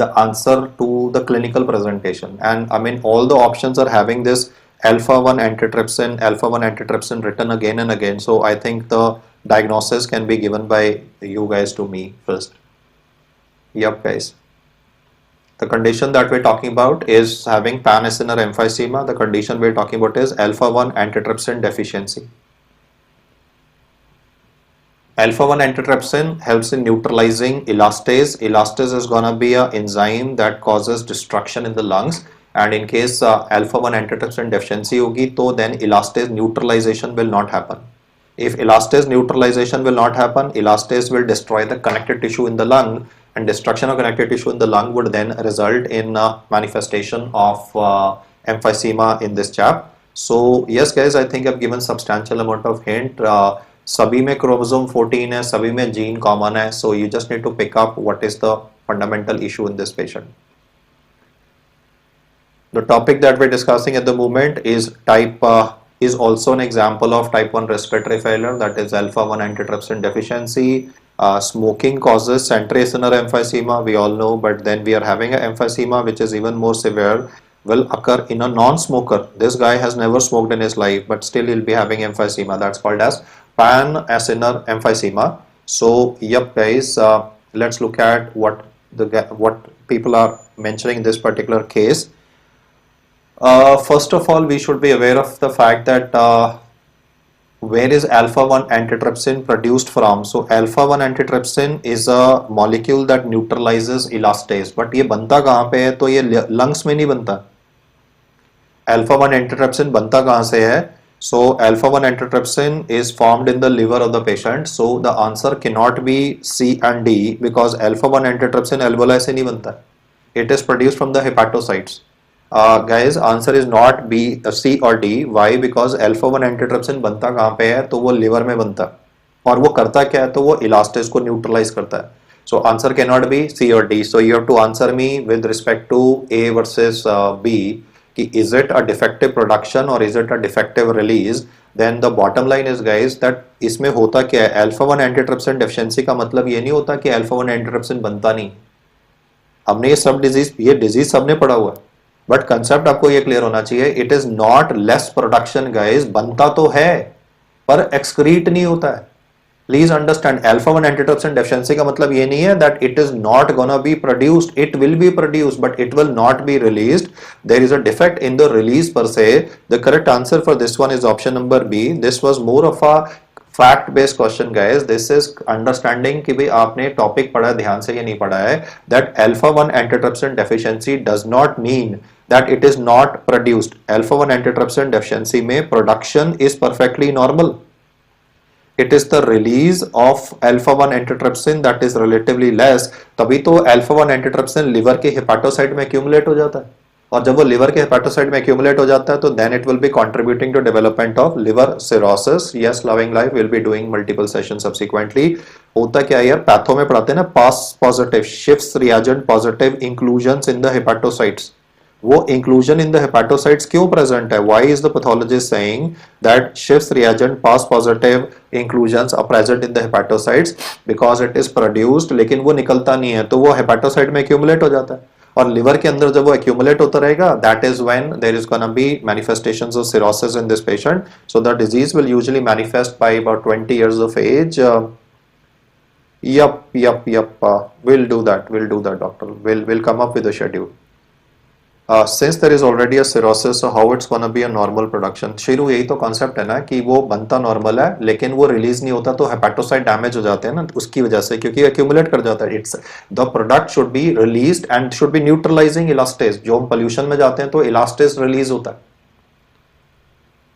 the answer to the clinical presentation? And I mean all the options are having this alpha 1 antitrypsin written again and again, so I think the diagnosis can be given by you guys to me first. Yep, guys. The condition that we're talking about is having pan-acinar emphysema. The condition we're talking about is alpha 1 antitrypsin deficiency. Alpha 1 antitrypsin helps in neutralizing elastase. Elastase is going to be an enzyme that causes destruction in the lungs. And in case alpha 1 antitrypsin deficiency hogi, to then elastase neutralization will not happen. If elastase neutralization will not happen, elastase will destroy the connective tissue in the lung, and destruction of connective tissue in the lung would then result in manifestation of emphysema in this chap. So yes guys, I think I've given substantial amount of hint. सभी में chromosome 14 है, सभी में gene common है, so you just need to pick up what is the fundamental issue in this patient. The topic that we're discussing at the moment is is also an example of type 1 respiratory failure, that is alpha 1 antitrypsin deficiency. Smoking causes central emphysema, we all know, but then we are having an emphysema which is even more severe, will occur in a non-smoker. This guy has never smoked in his life, but still he'll be having emphysema. That's called as pan-acinar emphysema. So, yep, guys, let's look at what people are mentioning in this particular case. First of all, we should be aware of the fact that where is alpha 1 antitrypsin produced from? So alpha 1 antitrypsin is a molecule that neutralizes elastase, but ये बनता कहाँ पे है? तो ये lungs में नहीं बनता. Alpha 1 antitrypsin बनता कहाँ से है? So alpha 1 antitrypsin is formed in the liver of the patient. So the answer cannot be C and D because alpha 1 antitrypsin alveoli से नहीं बनता. It is produced from the hepatocytes. Guys, answer is not B, C or D. Why? Because alpha 1 antitrypsin बनता कहाँ पे है? तो वो liver में बनता है और वो करता क्या है? तो वो elastase को neutralize करता है. So answer cannot be C or D. So you have to answer me with respect to A versus B. कि is it a defective production or is it a defective release? Then the bottom line is guys that इसमें होता क्या है? Alpha 1 antitrypsin deficiency का मतलब ये नहीं होता कि alpha 1 antitrypsin बनता नहीं. हमने ये डिजीज सबने पढ़ा हुआ है. बट कंसेप्ट आपको ये क्लियर होना चाहिए. It is not less production guys, बनता तो है पर एक्सक्रीट नहीं होता है. Please understand, alpha 1 antitrypsin deficiency का मतलब ये नहीं है that it is not gonna be produced. It will be produced but it will not be released. There is a defect in the release per se. The correct answer for this one is option number B. This was more of a fact based question guys. This is understanding कि भाई आपने topic पढ़ा, ध्यान से ये नहीं पढ़ा है that alpha 1 antitrypsin deficiency does not mean that it is not produced. Alpha 1 antitrypsin deficiency में production is perfectly normal. It is the release of alpha 1 antitrypsin that is relatively less. तभी तो alpha 1 antitrypsin liver के hepatocyte में accumulate हो जाता है, और जब वो liver के hepatocyte में accumulate हो जाता है तो then it will be contributing to development of liver cirrhosis. Yes, Loving Life will be doing multiple sessions subsequently. होता क्या है यार, पैथो में पढ़ाते हैं ना, पास पॉजिटिव, शिफ्ट reagent positive inclusions in the hepatocytes. वो इंक्लूजन इन द हेपाटोसाइट्स क्यों प्रेजेंट है? Why is the pathologist saying that शिफ्ट reagent PAS positive inclusions are present in the hepatocytes? Because it is produced लेकिन वो निकलता नहीं है, तो वो हेपाटोसाइट में एक्यूमुलेट हो जाता है, और लिवर के अंदर जब वो एक्यूमुलेट होता रहेगा, that is when there is gonna be manifestations of cirrhosis in this patient. So the disease will usually manifest by about 20 years of age. We'll do that, doctor. We'll come up with a schedule. Since there is already a cirrhosis, so how it's gonna be a normal production? Shirou, यही तो concept है ना कि वो बनता normal है लेकिन वो रिलीज नहीं होता, तो हेपाटोसाइट डैमेज हो जाते हैं ना उसकी वजह से, क्योंकि एक्यूमुलेट कर जाता है. It's the product should be released and should be neutralising elastase. जो हम पोल्यूशन में जाते हैं तो इलास्टेज रिलीज होता है.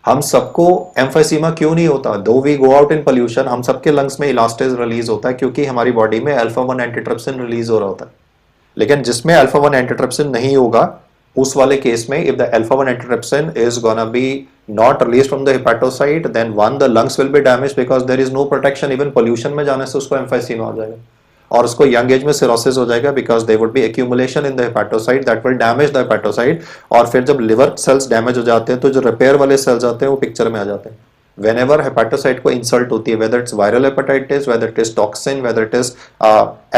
हम सबको एम्फाइसीमा क्यों नहीं होता? Though we go out in pollution, हम सबके लंग्स में इलास्टेज रिलीज होता है क्योंकि हमारी बॉडी में अल्फा 1 एंटीट्रिप्सिन रिलीज हो रहा होता है. लेकिन जिसमें अल्फा 1 एंटीट्रिप्सिन नहीं होगा उस वाले केस में, if the alpha 1 antitrypsin is gonna be not released from the hepatocyte, then one, the lungs will be damaged because there is no protection. Even pollution में जाने से उसको emphysema हो जाएगा और उसको यंग एज में सिरोसिस हो जाएगा because there would be accumulation in the hepatocyte that will damage the hepatocyte. और फिर जब लिवर सेल्स डैमेज हो जाते हैं तो जो रिपेयर वाले सेल्स आते हैं वो पिक्चर में आ जाते हैं. Whenever hepatocyte को insult होती है, whether it's viral hepatitis, whether it is toxin, whether it is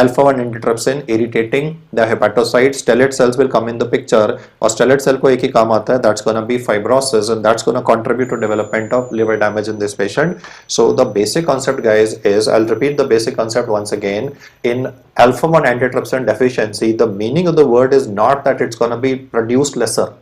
alpha 1 antitrypsin irritating the hepatocyte, stellate cells will come in the picture. और stellate cell को एक ही काम आता है, that's gonna be fibrosis, and that's gonna contribute to development of liver damage in this patient. So the basic concept, guys, is, I'll repeat the basic concept once again. In alpha 1 antitrypsin deficiency, the meaning of the word is not that it's gonna be produced lesser.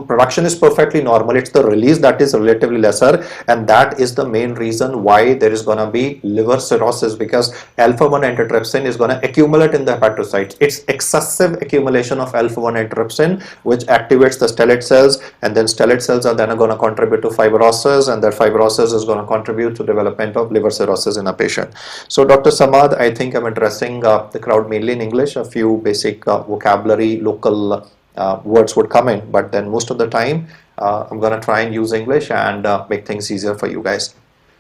Production is perfectly normal. It's the release that is relatively lesser, and that is the main reason why there is going to be liver cirrhosis, because alpha 1 antitrypsin is going to accumulate in the hepatocytes. It's excessive accumulation of alpha 1 antitrypsin which activates the stellate cells, and then stellate cells are then going to contribute to fibrosis, and that fibrosis is going to contribute to development of liver cirrhosis in a patient. So Dr. Samad, I think I'm addressing the crowd mainly in English. A few basic vocabulary, local words would come in, but then most of the time I'm gonna try and use English and make things easier for you guys.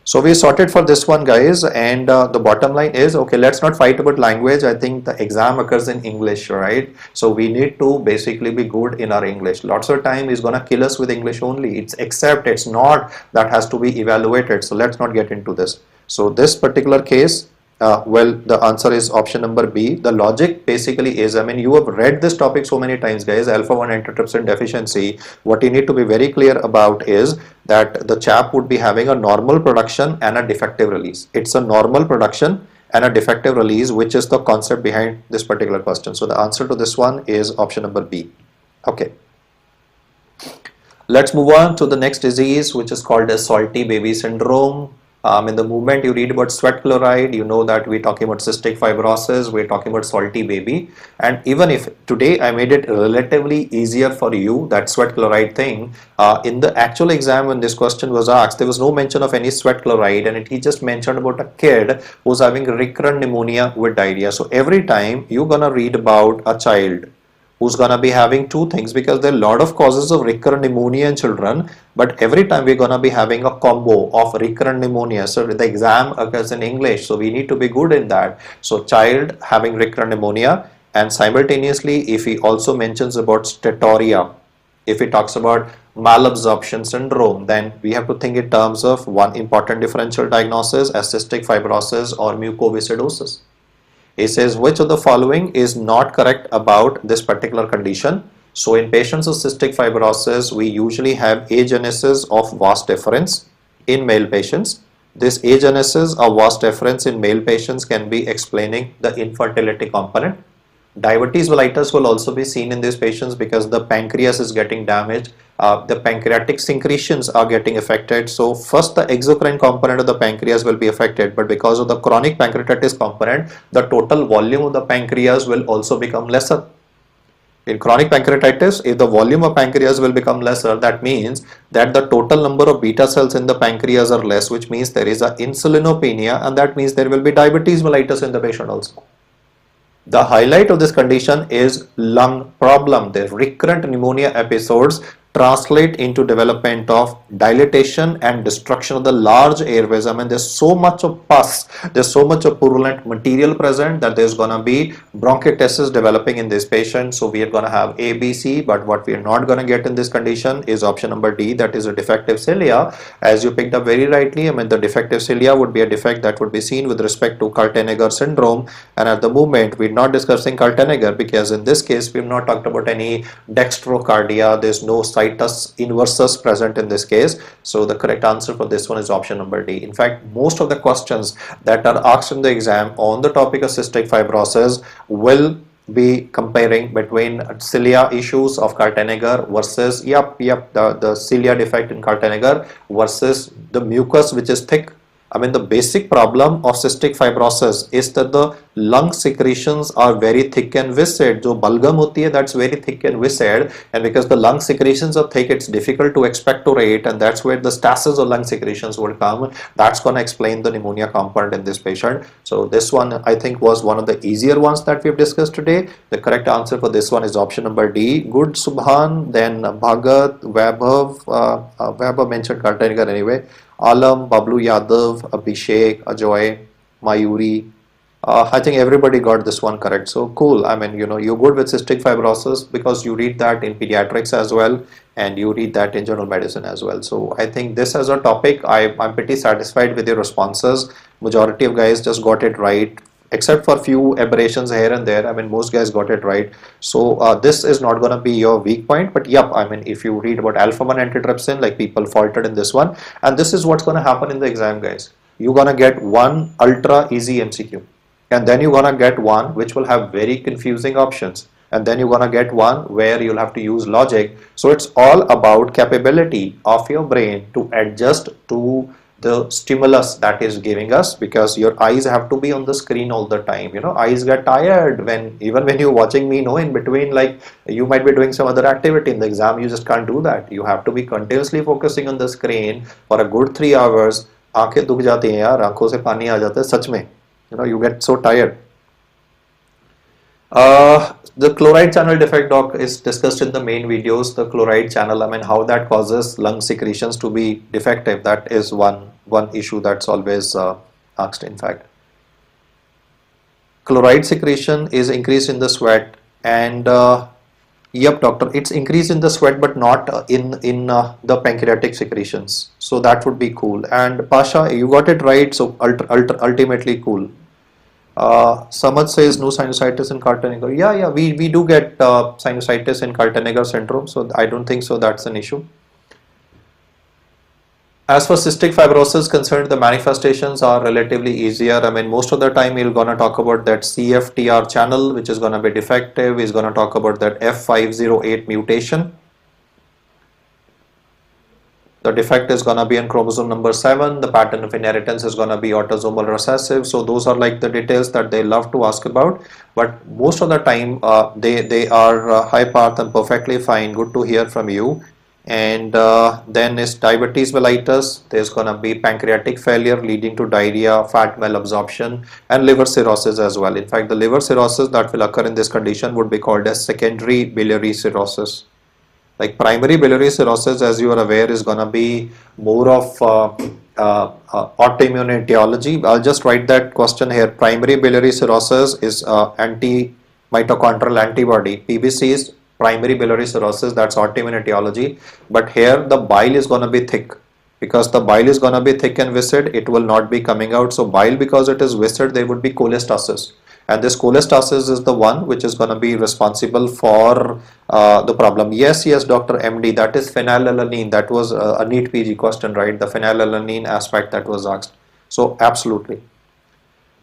So we sorted for this one, guys, and the bottom line is, okay, let's not fight about language. I think the exam occurs in English, right? So we need to basically be good in our English. Lots of time is gonna kill us with English only. It's not that has to be evaluated. So let's not get into this. So this particular case, Well, the answer is option number B. The logic basically is, I mean, you have read this topic so many times, guys, alpha 1 antitrypsin deficiency. What you need to be very clear about is that the chap would be having a normal production and a defective release. It's a normal production and a defective release, which is the concept behind this particular question. So the answer to this one is option number B. Okay. Let's move on to the next disease, which is called as salty baby syndrome. In the moment you read about sweat chloride, you know that we're talking about cystic fibrosis, we're talking about salty baby. And even if today I made it relatively easier for you, that sweat chloride thing, in the actual exam when this question was asked, there was no mention of any sweat chloride, and he just mentioned about a kid who's having recurrent pneumonia with diarrhea. So every time you're gonna read about a child who's going to be having two things, because there are a lot of causes of recurrent pneumonia in children, but every time we're going to be having a combo of recurrent pneumonia. So the exam occurs in English, so we need to be good in that. So child having recurrent pneumonia, and simultaneously if he also mentions about steatorrhea, if he talks about malabsorption syndrome, then we have to think in terms of one important differential diagnosis as cystic fibrosis or mucoviscidosis. He says which of the following is not correct about this particular condition. So in patients with cystic fibrosis, we usually have agenesis of vas deferens in male patients. This agenesis of vas deferens in male patients can be explaining the infertility component. Diabetes mellitus will also be seen in these patients because the pancreas is getting damaged. The pancreatic secretions are getting affected. So first the exocrine component of the pancreas will be affected, but because of the chronic pancreatitis component, the total volume of the pancreas will also become lesser. In chronic pancreatitis, if the volume of pancreas will become lesser, that means that the total number of beta cells in the pancreas are less, which means there is a insulinopenia, and that means there will be diabetes mellitus in the patient also. The highlight of this condition is lung problem. The recurrent pneumonia episodes translate into development of dilatation and destruction of the large airways. I mean, there's so much of pus, there's so much of purulent material present that there's going to be bronchitis developing in this patient. So we are going to have A, B, C, but what we are not going to get in this condition is option number D, that is a defective cilia. As you picked up very rightly, I mean, the defective cilia would be a defect that would be seen with respect to Kaltenegger syndrome, and at the moment we're not discussing Kaltenegger because in this case we've not talked about any dextrocardia. There's no situs inversus present in this case. So the correct answer for this one is option number D. In fact, most of the questions that are asked in the exam on the topic of cystic fibrosis will be comparing between cilia issues of Kaltenegger versus the cilia defect in Kaltenegger versus the mucus which is thick. I mean, the basic problem of cystic fibrosis is that the lung secretions are very thick and viscid. जो बलगम होती है, that's very thick and viscid, and because the lung secretions are thick, it's difficult to expectorate, and that's where the stasis of lung secretions would come. That's going to explain the pneumonia component in this patient. So this one I think was one of the easier ones that we've discussed today. The correct answer for this one is option number D. Good, Subhan, then Bhagat, Vaibhav, Vaibhav mentioned Kaltenegger anyway. Alam, Bablu Yadav, Abhishek, Ajoy, Mayuri. I think everybody got this one correct. So cool. I mean, you know, you're good with cystic fibrosis because you read that in pediatrics as well, and you read that in general medicine as well. So I think this as a topic, I'm pretty satisfied with your responses. Majority of guys just got it right, except for few aberrations here and there. I mean, most guys got it right. So this is not going to be your weak point, but yep, I mean, if you read about alpha 1 antitrypsin, like people faltered in this one, and this is what's going to happen in the exam, guys. You're going to get one ultra easy MCQ, and then you're going to get one which will have very confusing options, and then you're going to get one where you'll have to use logic. So it's all about capability of your brain to adjust to the stimulus that is giving us, because your eyes have to be on the screen all the time. You know, eyes get tired when even when you're watching me, you know, in between, like you might be doing some other activity in the exam, you just can't do that. You have to be continuously focusing on the screen for a good 3 hours. आंखें दुख जाती हैं यार, आंखों से पानी आ जाता है सच में. You know, you get so tired. The chloride channel defect, doc, is discussed in the main videos. The chloride channel, I mean, how that causes lung secretions to be defective, that is one issue that's always asked. In fact, chloride secretion is increased in the sweat, and yep, doctor, it's increased in the sweat but not in the pancreatic secretions. So that would be cool. And Pasha, you got it right. So ultimately cool. Samad says no sinusitis in Kartanigar. Yeah, we do get sinusitis in Kartanigar syndrome, so I don't think so that's an issue. As for cystic fibrosis concerned, the manifestations are relatively easier. I mean, most of the time you're gonna talk about that CFTR channel, which is gonna be defective. He's gonna talk about that F508 mutation. The defect is gonna be in chromosome number 7. The pattern of inheritance is gonna be autosomal recessive. So those are like the details that they love to ask about. But most of the time, they are high path and perfectly fine. Good to hear from you. And then is diabetes mellitus. There's gonna be pancreatic failure leading to diarrhea, fat malabsorption, and liver cirrhosis as well. In fact, the liver cirrhosis that will occur in this condition would be called as secondary biliary cirrhosis. Like primary biliary cirrhosis, as you are aware, is gonna be more of autoimmune etiology. I'll just write that question here. Primary biliary cirrhosis is anti-mitochondrial antibody. PBC is primary biliary cirrhosis, that's autoimmune etiology. But here the bile is going to be thick. Because the bile is going to be thick and viscid, it will not be coming out. So bile, because it is viscid, there would be cholestasis. And this cholestasis is the one which is going to be responsible for the problem. Yes, Dr. MD, that is phenylalanine. That was a neat PG question, right? The phenylalanine aspect that was asked. So absolutely.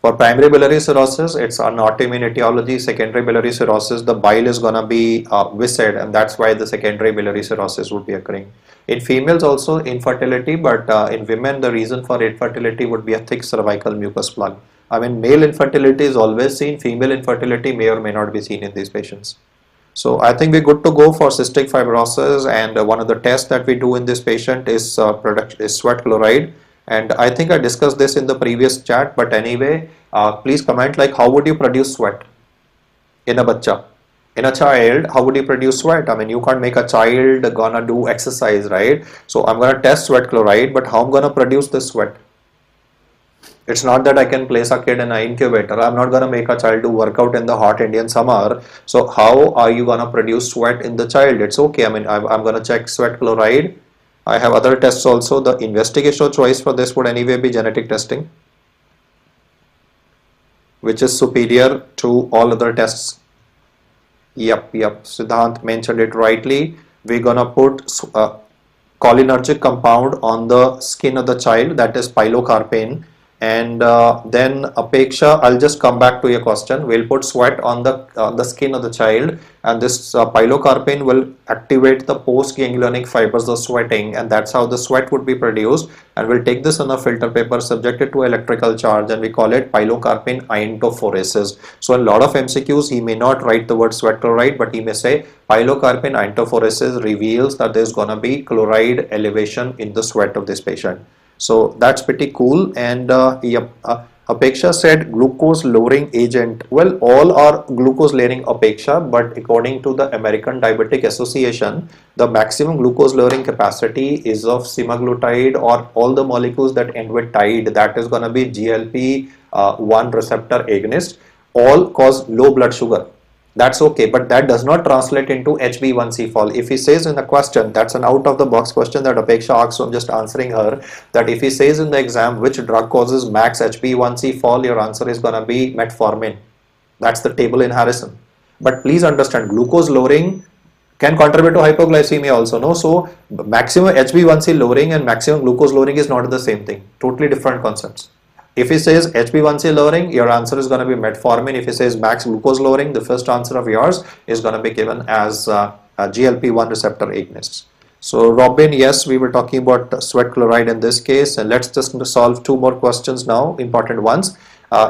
For primary biliary cirrhosis, it's an autoimmune etiology. Secondary biliary cirrhosis, the bile is gonna be viscid, and that's why the secondary biliary cirrhosis would be occurring. In females also infertility, but in women the reason for infertility would be a thick cervical mucus plug. I mean, male infertility is always seen, female infertility may or may not be seen in these patients. So I think we're good to go for cystic fibrosis, and one of the tests that we do in this patient is sweat chloride. And I think I discussed this in the previous chat, but anyway, please comment like how would you produce sweat in a bacha? In a child, how would you produce sweat? I mean, you can't make a child gonna do exercise, right? So I'm gonna test sweat chloride, but how I'm gonna produce this sweat? It's not that I can place a kid in an incubator. I'm not gonna make a child do workout in the hot Indian summer. So how are you gonna produce sweat in the child? It's okay. I mean, I'm gonna check sweat chloride. I have other tests also. The investigational choice for this would anyway be genetic testing, which is superior to all other tests. Yep. Siddhant mentioned it rightly. We're gonna put cholinergic compound on the skin of the child, that is pilocarpine. And then Apeksha, I'll just come back to your question. We'll put sweat on the skin of the child, and this pilocarpine will activate the postganglionic fibers of sweating, and that's how the sweat would be produced. And we'll take this on a filter paper, subject it to electrical charge, and we call it pilocarpine iontophoresis. So in a lot of MCQs, he may not write the word sweat chloride, but he may say pilocarpine iontophoresis reveals that there's gonna be chloride elevation in the sweat of this patient. So that's pretty cool. And Apeksha said glucose lowering agent. Well, all are glucose lowering, Apeksha, but according to the American Diabetic Association, the maximum glucose lowering capacity is of semaglutide or all the molecules that end with tide, that is going to be GLP-1 receptor agonist, all cause low blood sugar. That's okay, but that does not translate into HbA1c fall. If he says in the question, that's an out of the box question that Apeksha asked, so I'm just answering her, that if he says in the exam which drug causes max HbA1c fall, your answer is gonna be metformin. That's the table in Harrison. But please understand, glucose lowering can contribute to hypoglycemia also, no? So maximum HbA1c lowering and maximum glucose lowering is not the same thing, totally different concepts. If he says HbA1c lowering, your answer is going to be metformin. If he says max glucose lowering, the first answer of yours is going to be given as GLP-1 receptor agonists. So Robin, yes, we were talking about sweat chloride in this case, and let's just solve two more questions now, important ones.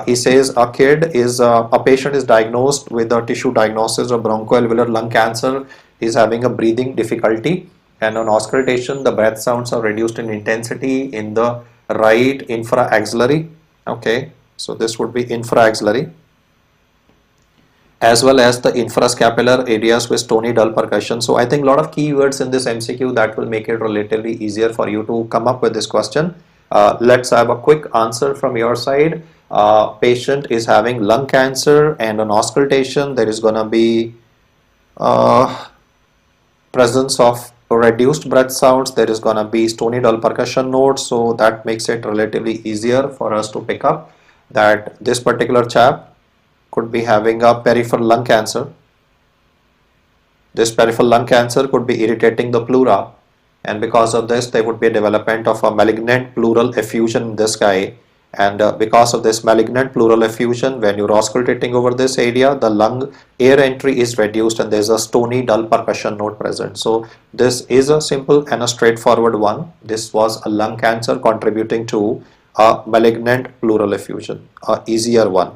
He says a patient is diagnosed with a tissue diagnosis of bronchoalveolar lung cancer. He's having a breathing difficulty, and on auscultation, the breath sounds are reduced in intensity in the right infraaxillary. Okay, so this would be infraaxillary, as well as the infrascapular areas with stony dull percussion. So I think a lot of keywords in this MCQ that will make it relatively easier for you to come up with this question. Let's have a quick answer from your side. Patient is having lung cancer, and on auscultation there is gonna be presence of reduced breath sounds. There is gonna be stony dull percussion notes, so that makes it relatively easier for us to pick up. that this particular chap could be having a peripheral lung cancer. This peripheral lung cancer could be irritating the pleura, and because of this there would be a development of a malignant pleural effusion in this guy. And because of this malignant pleural effusion, when you're auscultating over this area, the lung air entry is reduced and there's a stony dull percussion note present. So this is a simple and a straightforward one. This was a lung cancer contributing to a malignant pleural effusion, a easier one.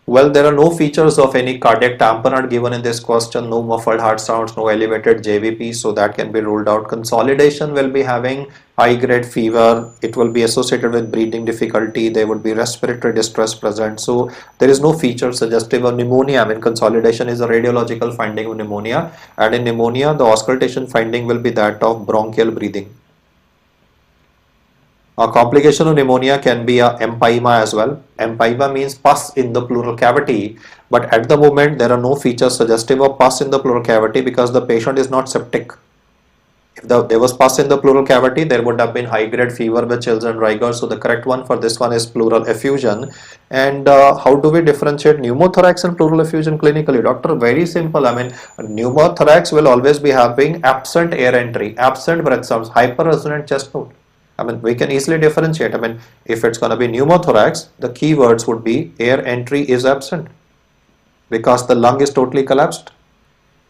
Well, there are no features of any cardiac tamponade given in this question, no muffled heart sounds, no elevated JVP, so that can be ruled out. Consolidation will be having high grade fever, it will be associated with breathing difficulty, there would be respiratory distress present, so there is no feature suggestive of pneumonia. I mean, consolidation is a radiological finding of pneumonia, and in pneumonia the auscultation finding will be that of bronchial breathing. A complication of pneumonia can be a empyema as well. Empyema means pus in the pleural cavity, but at the moment there are no features suggestive of pus in the pleural cavity because the patient is not septic. If there was pus in the pleural cavity, there would have been high-grade fever with chills and rigor. So the correct one for this one is pleural effusion. And how do we differentiate pneumothorax and pleural effusion clinically? Doctor, very simple. I mean, pneumothorax will always be having absent air entry, absent breath sounds, hyperresonant chest note. I mean, we can easily differentiate. I mean, if it's going to be pneumothorax, the key words would be air entry is absent because the lung is totally collapsed.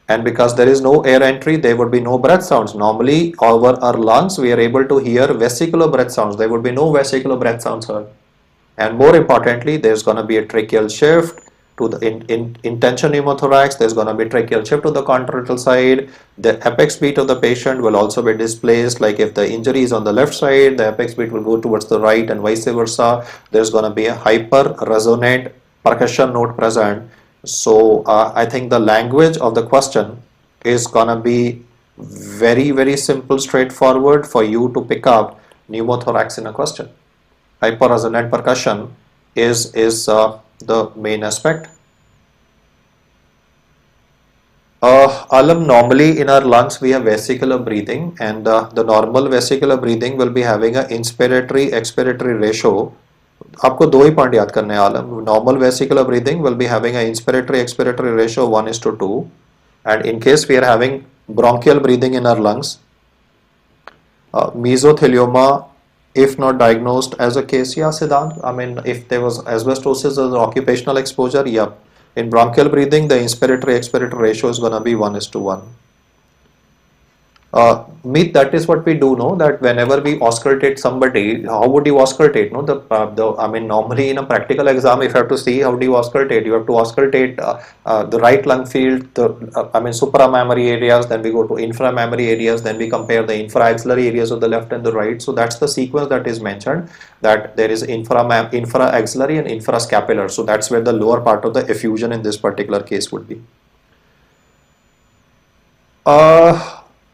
And because there is no air entry, there would be no breath sounds. Normally, over our lungs, we are able to hear vesicular breath sounds. There would be no vesicular breath sounds heard. And more importantly, there's going to be a tracheal shift to the intention pneumothorax. There's going to be tracheal shift to the contralateral side. The apex beat of the patient will also be displaced. Like if the injury is on the left side, the apex beat will go towards the right and vice versa. There's going to be a hyper resonant percussion note present. So I think the language of the question is going to be very, very simple, straightforward for you to pick up pneumothorax in a question. Hyperresonant percussion is the main aspect. Alam, normally in our lungs we have vesicular breathing, and the normal vesicular breathing will be having a inspiratory expiratory ratio. आपको दो ही point याद करने हैं आलम. Normal vesicular breathing will be having a inspiratory expiratory ratio 1:2, and in case we are having bronchial breathing in our lungs, mesothelioma, if not diagnosed as a case, yeah, Siddhant, I mean, if there was asbestosis as occupational exposure, yeah, in bronchial breathing the inspiratory expiratory ratio is going to be 1:1. Meet, that is what we do know, that whenever we auscultate somebody, how would you auscultate? No, I mean, normally in a practical exam, if you have to see how do you auscultate, you have to auscultate the right lung field, I mean, supramammary areas, then we go to inframammary areas, then we compare the infraaxillary areas of the left and the right. So that's the sequence that is mentioned, that there is infraaxillary and infrascapular. So that's where the lower part of the effusion in this particular case would be.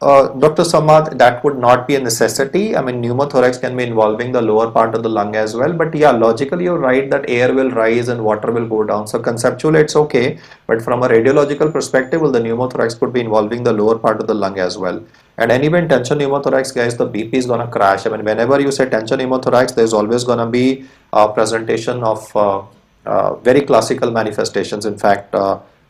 Dr. Samad, that would not be a necessity. I mean, pneumothorax can be involving the lower part of the lung as well. But yeah, logically you're right that air will rise and water will go down. So conceptually it's okay. But from a radiological perspective, well, the pneumothorax could be involving the lower part of the lung as well. And anyway, in tension pneumothorax, guys, the BP is going to crash. I mean, whenever you say tension pneumothorax, there's always going to be a presentation of very classical manifestations. In fact,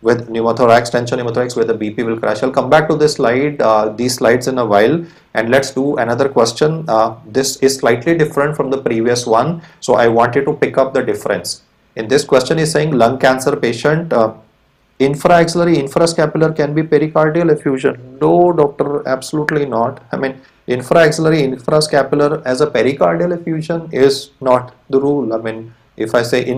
with pneumothorax, tension pneumothorax, where the BP will crash. I'll come back to this slide, these slides in a while, and let's do another question. This is slightly different from the previous one, so I wanted to pick up the difference. In this question is saying lung cancer patient, infraaxillary, infrascapular can be pericardial effusion. No, doctor, absolutely not. I mean, infraaxillary, infrascapular as a pericardial effusion is not the rule. I mean, if I say here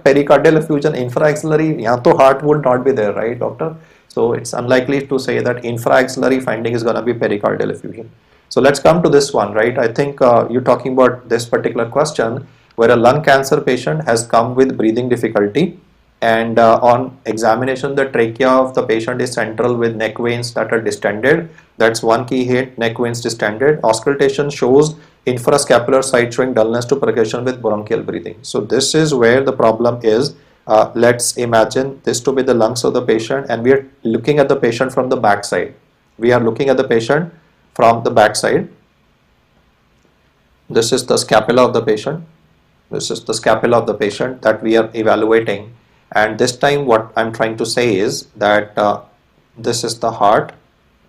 pericardial effusion, infraaxillary, yeah, to heart would not be there, right, doctor? So it's unlikely to say that infraaxillary finding is going to be pericardial effusion. So let's come to this one, right? I think you're talking about this particular question where a lung cancer patient has come with breathing difficulty, and on examination the trachea of the patient is central with neck veins that are distended. That's one key hint, neck veins distended. Auscultation shows infrascapular side showing dullness to percussion with bronchial breathing. So this is where the problem is. Let's imagine this to be the lungs of the patient, and we are looking at the patient from the back side. We are looking at the patient from the back side. This is the scapula of the patient. This is the scapula of the patient that we are evaluating. And this time what I'm trying to say is that this is the heart,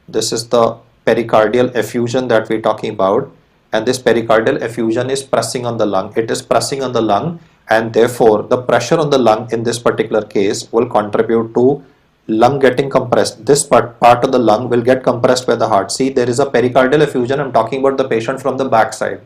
this is the pericardial effusion that we're talking about, and this pericardial effusion is pressing on the lung. It is pressing on the lung, and therefore the pressure on the lung in this particular case will contribute to lung getting compressed. This part of the lung will get compressed by the heart. See, there is a pericardial effusion. I'm talking about the patient from the back side.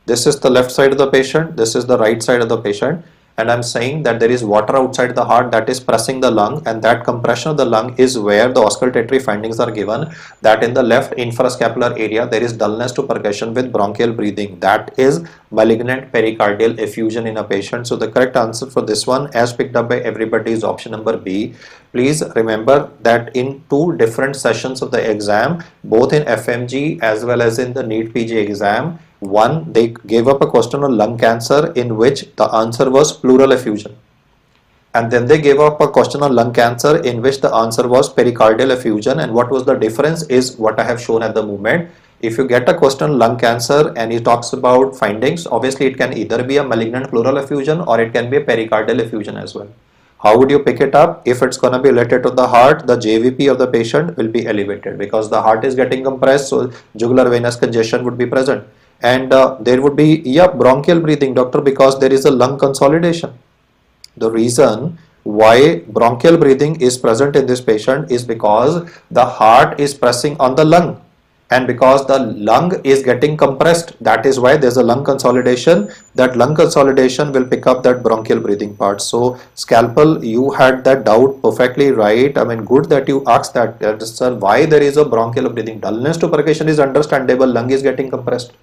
This is the left side of the patient, this is the right side of the patient, and I'm saying that there is water outside the heart that is pressing the lung, and that compression of the lung is where the auscultatory findings are given, that in the left infrascapular area there is dullness to percussion with bronchial breathing. That is malignant pericardial effusion in a patient. So the correct answer for this one, as picked up by everybody, is option number B. Please remember that in two different sessions of the exam, both in FMG as well as in the NEET PG exam, one, they gave up a question on lung cancer in which the answer was pleural effusion, and then they gave up a question on lung cancer in which the answer was pericardial effusion. And what was the difference is what I have shown at the moment. If you get a question on lung cancer and it talks about findings, obviously it can either be a malignant pleural effusion or it can be a pericardial effusion as well. How would you pick it up? If it's going to be related to the heart, the JVP of the patient will be elevated because the heart is getting compressed, so jugular venous congestion would be present. And there would be bronchial breathing, doctor, because there is a lung consolidation. The reason why bronchial breathing is present in this patient is because the heart is pressing on the lung, and because the lung is getting compressed, that is why there's a lung consolidation. That lung consolidation will pick up that bronchial breathing part. So scalpel, you had that doubt perfectly right. I mean, good that you asked that, sir, why there is a bronchial breathing. Dullness to percussion is understandable, lung is getting compressed.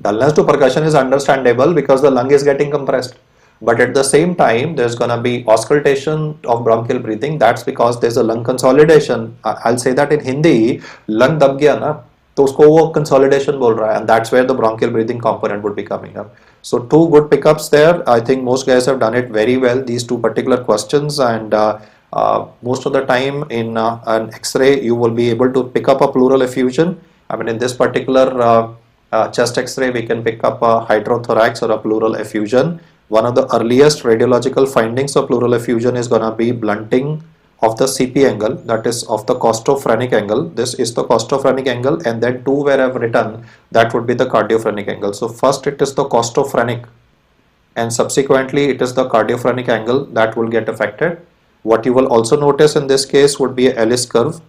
Dullness to percussion is understandable because the lung is getting compressed. But at the same time, there's going to be auscultation of bronchial breathing. That's because there's a lung consolidation. I'll say that in Hindi, lung dab gaya na, to usko wo consolidation bol raha hai, and that's where the bronchial breathing component would be coming up. So two good pickups there. I think most guys have done it very well, these two particular questions, and most of the time in an X-ray, you will be able to pick up a pleural effusion. I mean, in this particular chest X-ray, we can pick up a hydrothorax or a pleural effusion. One of the earliest radiological findings of pleural effusion is going to be blunting of the CP angle, that is of the costophrenic angle. This is the costophrenic angle, and then two where I've written that would be the cardiophrenic angle. So first it is the costophrenic, and subsequently it is the cardiophrenic angle that will get affected. What you will also notice in this case would be a Ellis curve.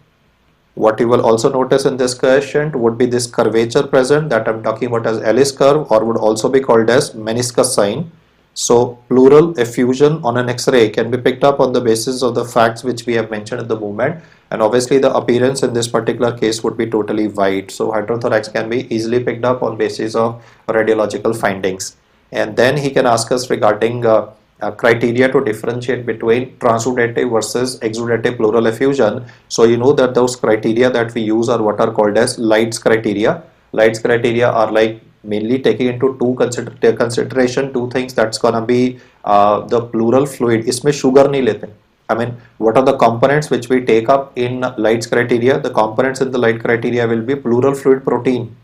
What you will also notice in this patient would be this curvature present that I'm talking about as Ellis curve, or would also be called as meniscus sign. So pleural effusion on an X-ray can be picked up on the basis of the facts which we have mentioned at the moment, and obviously the appearance in this particular case would be totally white. So hydrothorax can be easily picked up on basis of radiological findings. And then he can ask us regarding criteria to differentiate between transudative versus exudative pleural effusion. So you know that those criteria that we use are what are called as Light's criteria. Light's criteria are like mainly taking into consideration two things. That's gonna be the pleural fluid. इसमें sugar नहीं लेते. I mean, what are the components which we take up in Light's criteria? The components in the Light criteria will be pleural fluid protein,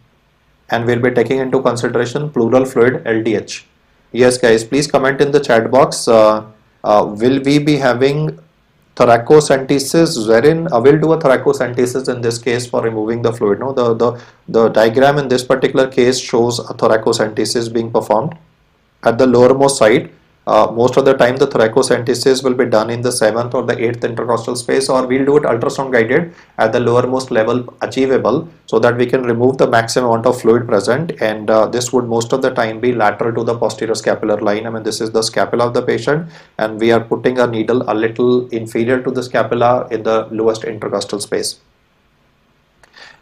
and we'll be taking into consideration pleural fluid LDH. Yes, guys, please comment in the chat box. Will we be having thoracocentesis, wherein we'll do a thoracocentesis in this case for removing the fluid. No, the diagram in this particular case shows a thoracocentesis being performed at the lowermost side. Most of the time the thoracocentesis will be done in the 7th or the 8th intercostal space, or we'll do it ultrasound guided at the lowermost level achievable, so that we can remove the maximum amount of fluid present. And this would most of the time be lateral to the posterior scapular line. I mean, this is the scapula of the patient, and we are putting a needle a little inferior to the scapula in the lowest intercostal space.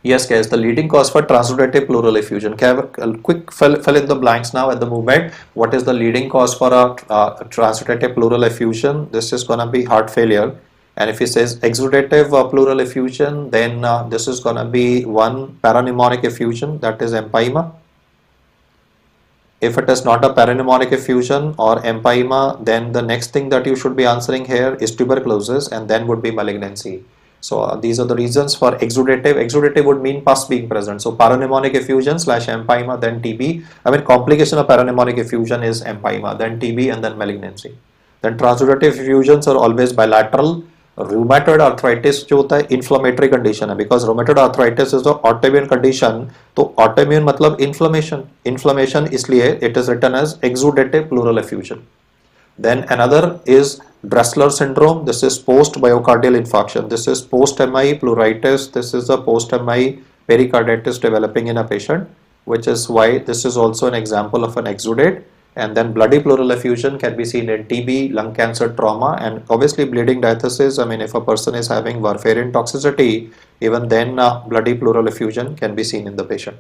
Yes, guys, the leading cause for transudative pleural effusion. Can I have a quick fill in the blanks now at the moment? What is the leading cause for a transudative pleural effusion? This is going to be heart failure. And if he says exudative pleural effusion, then this is going to be one parapneumonic effusion, that is empyema. If it is not a parapneumonic effusion or empyema, then the next thing that you should be answering here is tuberculosis, and then would be malignancy. So these are the reasons for exudative. Exudative would mean pus being present. So parapneumonic effusion slash empyema, then TB. I mean, complication of parapneumonic effusion is empyema, then TB, and then malignancy. Then transudative effusions are always bilateral. Rheumatoid arthritis जो होता है inflammatory condition है, because rheumatoid arthritis is the autoimmune condition. तो autoimmune मतलब inflammation. Inflammation इसलिए it is written as exudative pleural effusion. Then another is Dressler syndrome. This is post myocardial infarction. This is post MI pleuritis. This is a post MI pericarditis developing in a patient, which is why this is also an example of an exudate. And then bloody pleural effusion can be seen in TB, lung cancer, trauma, and obviously bleeding diathesis. I mean, if a person is having warfarin toxicity, even then bloody pleural effusion can be seen in the patient.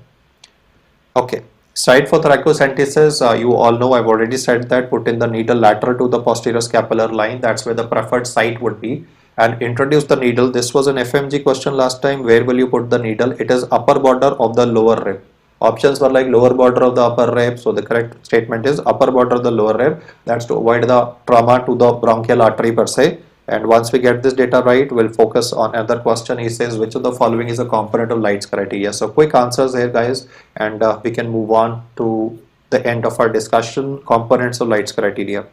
Okay. Site for thoracocentesis, you all know, I've already said that, put in the needle lateral to the posterior scapular line. That's where the preferred site would be. And introduce the needle. This was an FMG question last time. Where will you put the needle? It is upper border of the lower rib. Options were like lower border of the upper rib. So the correct statement is upper border of the lower rib. That's to avoid the trauma to the bronchial artery per se. And once we get this data right, we'll focus on another question. He says, which of the following is a component of Light's criteria? So quick answers here, guys, and we can move on to the end of our discussion. Components of Light's criteria.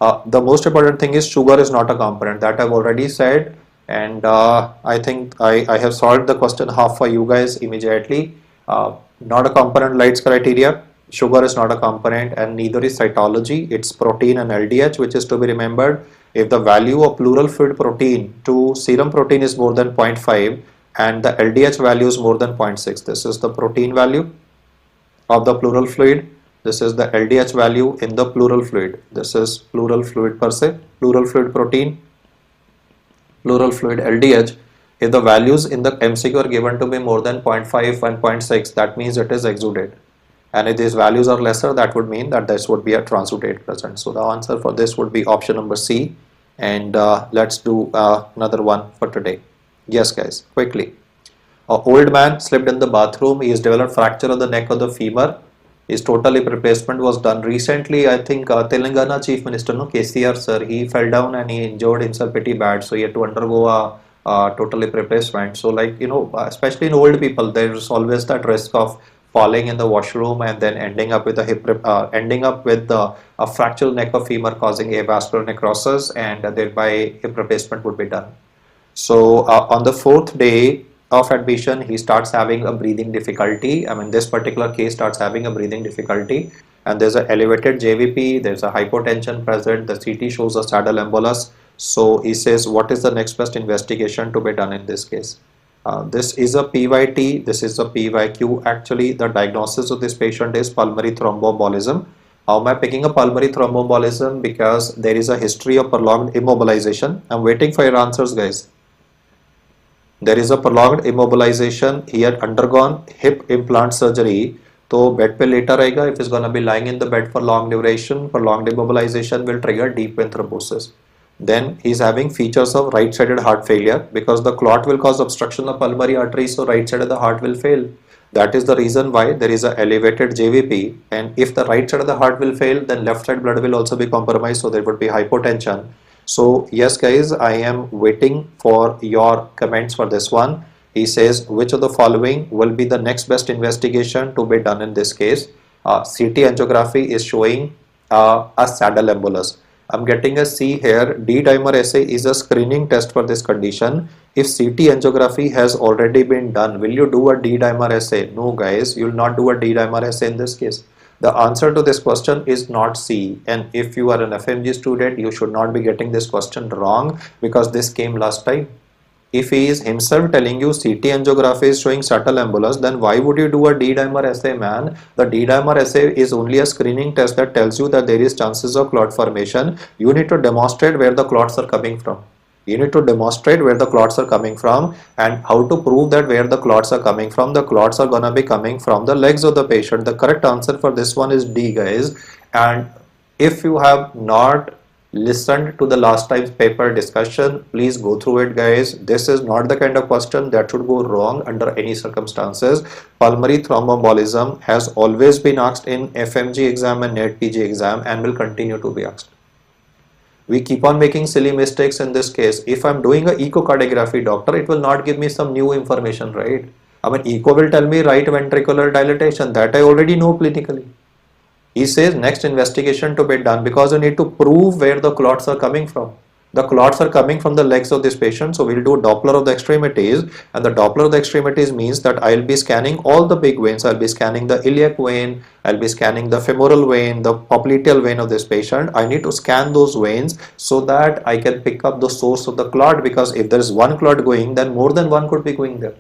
The most important thing is sugar is not a component. That I've already said, and I think I have solved the question half for you guys immediately. Not a component Light's criteria. Sugar is not a component, and neither is cytology. It's protein and LDH, which is to be remembered. If the value of pleural fluid protein to serum protein is more than 0.5 and the LDH value is more than 0.6, this is the protein value of the pleural fluid. This is the LDH value in the pleural fluid. This is pleural fluid per se, pleural fluid protein, pleural fluid LDH. If the values in the MCQ are given to be more than 0.5 and 0.6, that means it is exudate. And if these values are lesser, that would mean that this would be a transudate present. So the answer for this would be option number C. And let's do another one for today. Yes, guys, quickly. An old man slipped in the bathroom. He has developed fracture of the neck of the femur. His total hip replacement was done recently. I think Telangana Chief Minister, no, KCR sir, he fell down and he injured himself pretty bad. So he had to undergo a total hip replacement. So like, you know, especially in old people, there's always that risk of falling in the washroom and then ending up with a a fractured neck of femur causing avascular necrosis, and thereby hip replacement would be done. So on the 4th day of admission, he starts having a breathing difficulty. I mean, this particular case starts having a breathing difficulty, and there's an elevated JVP, there's a hypotension present, the CT shows a saddle embolus. So he says, what is the next best investigation to be done in this case? This is a PYT, this is a PYQ. Actually, the diagnosis of this patient is pulmonary thromboembolism. How am I picking a pulmonary thromboembolism? Because there is a history of prolonged immobilization. I'm waiting for your answers, guys. There is a prolonged immobilization. He had undergone hip implant surgery. So bed pe later रहेगा. If he's gonna be lying in the bed for long duration, prolonged immobilization will trigger deep vein thrombosis. Then he's having features of right-sided heart failure because the clot will cause obstruction of pulmonary arteries, so right side of the heart will fail. That is the reason why there is a elevated JVP, and if the right side of the heart will fail, then left side blood will also be compromised, so there would be hypotension. So yes guys, I am waiting for your comments for this one. He says, which of the following will be the next best investigation to be done in this case? CT angiography is showing a saddle embolus. I'm getting a C here. D-dimer assay is a screening test for this condition. If CT angiography has already been done, will you do a D-dimer assay? No guys, you will not do a D-dimer assay in this case. The answer to this question is not C, and if you are an FMG student, you should not be getting this question wrong because this came last time. If he is himself telling you CT angiography is showing saddle embolus, then why would you do a D-dimer assay, man? The D-dimer assay is only a screening test that tells you that there is chances of clot formation. You need to demonstrate where the clots are coming from. You need to demonstrate where the clots are coming from, and how to prove that where the clots are coming from. The clots are gonna be coming from the legs of the patient. The correct answer for this one is D, guys. And if you have not listened to the last time's paper discussion, please go through it, guys. This is not the kind of question that should go wrong under any circumstances. Pulmonary thromboembolism has always been asked in FMG exam and NET PG exam and will continue to be asked. We keep on making silly mistakes in this case. If I'm doing a echocardiography, doctor, it will not give me some new information, right? I mean, echo will tell me right ventricular dilatation, that I already know clinically. He says next investigation to be done, because you need to prove where the clots are coming from. The clots are coming from the legs of this patient, so we'll do Doppler of the extremities, and the Doppler of the extremities means that I'll be scanning all the big veins. I'll be scanning the iliac vein, I'll be scanning the femoral vein, the popliteal vein of this patient. I need to scan those veins so that I can pick up the source of the clot, because if there is one clot going, then more than one could be going there.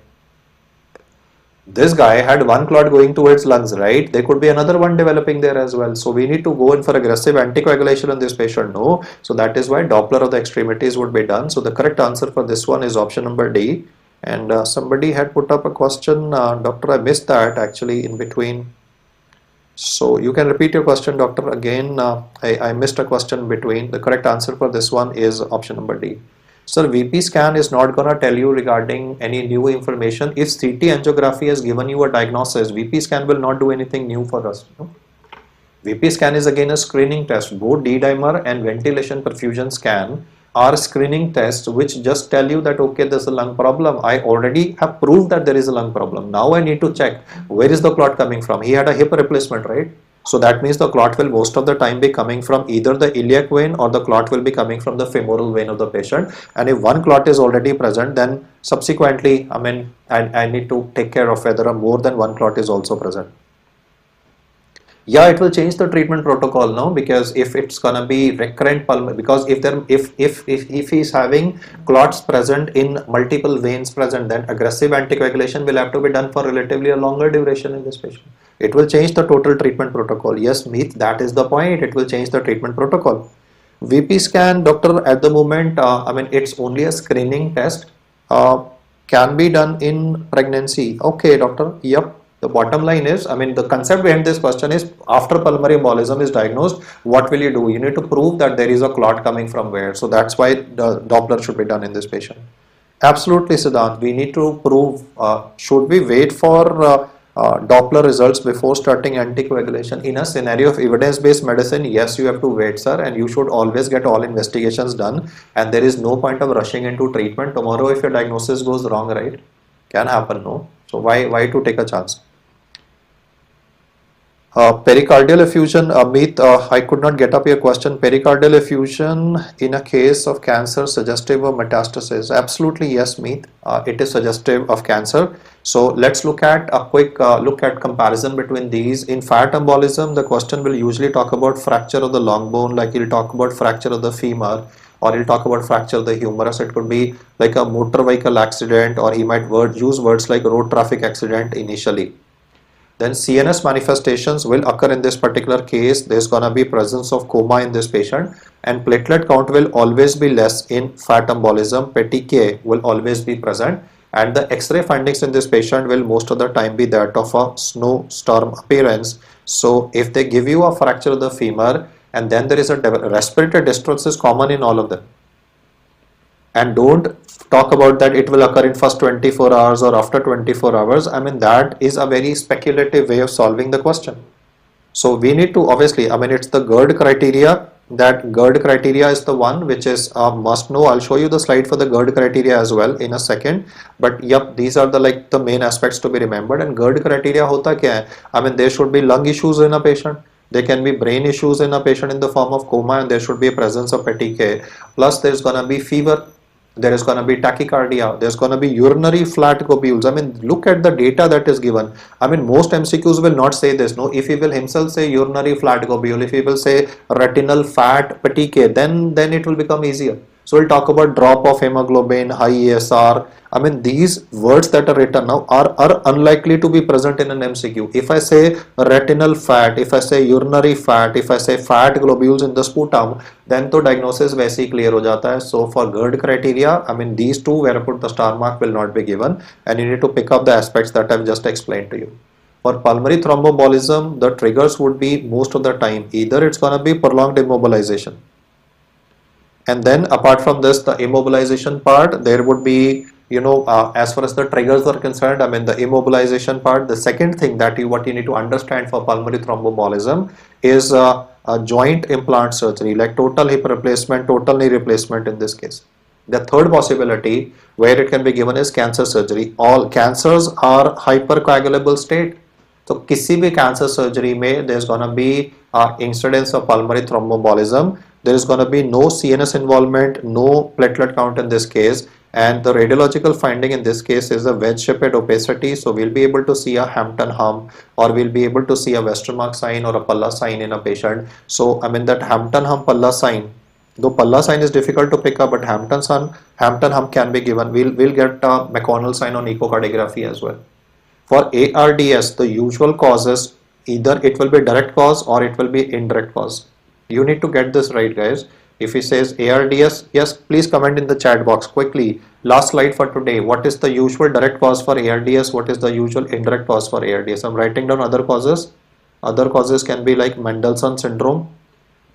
This guy had one clot going towards lungs, right? There could be another one developing there as well. So we need to go in for aggressive anticoagulation in this patient, no? So that is why Doppler of the extremities would be done. So the correct answer for this one is option number D. And somebody had put up a question, doctor, I missed that actually in between. So you can repeat your question, doctor, again. I missed a question between. The correct answer for this one is option number D. Sir, VP scan is not going to tell you regarding any new information. If CT angiography has given you a diagnosis, VP scan will not do anything new for us. No? VP scan is again a screening test. Both D-dimer and ventilation perfusion scan are screening tests which just tell you that okay, there's a lung problem. I already have proved that there is a lung problem. Now I need to check where is the clot coming from. He had a hip replacement, right? So that means the clot will most of the time be coming from either the iliac vein or the clot will be coming from the femoral vein of the patient. And if one clot is already present, then subsequently, I need to take care of whether more than one clot is also present. Yeah, it will change the treatment protocol now, because if it's gonna be recurrent pulmonary, because if he's having clots present in multiple veins present, then aggressive anticoagulation will have to be done for relatively a longer duration in this patient. It will change the total treatment protocol. Yes, Meet, that is the point. It will change the treatment protocol. VP scan, doctor, at the moment, it's only a screening test. Can be done in pregnancy. Okay, doctor. Yep. The bottom line is, the concept behind this question is, after pulmonary embolism is diagnosed, what will you do? You need to prove that there is a clot coming from where. So that's why the Doppler should be done in this patient. Absolutely, Siddhant. We need to prove, should we wait for Doppler results before starting anticoagulation? In a scenario of evidence-based medicine, yes, you have to wait, sir, and you should always get all investigations done, and there is no point of rushing into treatment. Tomorrow, if your diagnosis goes wrong, right, can happen, no? So why to take a chance? Pericardial effusion, Meet, I could not get up your question. Pericardial effusion in a case of cancer suggestive of metastasis? Absolutely yes, Meet. It is suggestive of cancer. So let's look at a quick look at comparison between these. In fat embolism, the question will usually talk about fracture of the long bone, like you'll talk about fracture of the femur, or he'll talk about fracture of the humerus. It could be like a motor vehicle accident, or he might use words like road traffic accident initially. Then CNS manifestations will occur in this particular case. There's gonna be presence of coma in this patient, and platelet count will always be less in fat embolism. Petechiae will always be present, and the X-ray findings in this patient will most of the time be that of a snowstorm appearance. So if they give you a fracture of the femur and then there is a respiratory distress is common in all of them, and don't talk about that it will occur in first 24 hours or after 24 hours. That is a very speculative way of solving the question. So we need to obviously, it's the GERD criteria. That GERD criteria is the one which is a must know. I'll show you the slide for the GERD criteria as well in a second. But yep, these are the main aspects to be remembered. And GERD criteria hota kya hai? There should be lung issues in a patient. There can be brain issues in a patient in the form of coma, and there should be a presence of petechiae. Plus there's gonna be fever. There is going to be tachycardia, there's going to be urinary flat globules. Look at the data that is given. Most MCQs will not say this. No, if he will himself say urinary flat globule, if he will say retinal fat petechiae, then it will become easier. So we'll talk about drop of hemoglobin, high ESR. These words that are written now are unlikely to be present in an MCQ. If I say retinal fat, if I say urinary fat, if I say fat globules in the sputum, then the diagnosis वैसे ही clear हो जाता है. So for GERD criteria, these two where I put the star mark will not be given, and you need to pick up the aspects that I've just explained to you. For pulmonary thromboembolism, the triggers would be most of the time either it's gonna be prolonged immobilization. And then apart from this, the immobilization part, there would be, as far as the triggers are concerned, the immobilization part. The second thing that what you need to understand for pulmonary thromboembolism is a joint implant surgery, like total hip replacement, total knee replacement in this case. The third possibility where it can be given is cancer surgery. All cancers are hypercoagulable state. तो किसी भी cancer surgery में there is gonna be incidence of pulmonary thromboembolism. There is gonna be no CNS involvement, no platelet count in this case, and the radiological finding in this case is a wedge-shaped opacity. So we'll be able to see a Hampton hump, or we'll be able to see a Westermarck sign or a Palla sign in a patient. So I mean that Hampton hump Palla sign. Though Palla sign is difficult to pick up, but Hampton hump can be given. We'll get a McConnell sign on echocardiography as well. For ARDS, the usual causes, either it will be direct cause or it will be indirect cause. You need to get this right, guys. If he says ARDS, yes, please comment in the chat box quickly. Last slide for today. What is the usual direct cause for ARDS? What is the usual indirect cause for ARDS? I'm writing down other causes. Other causes can be like Mendelssohn syndrome.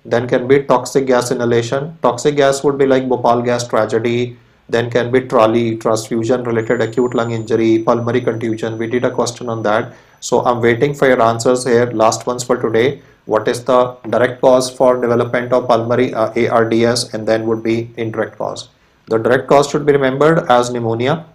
Then can be toxic gas inhalation. Toxic gas would be like Bhopal gas tragedy. Then can be trolley, transfusion related acute lung injury, pulmonary contusion. We did a question on that. So I'm waiting for your answers here. Last ones for today. What is the direct cause for development of pulmonary ARDS, and then would be indirect cause. The direct cause should be remembered as pneumonia,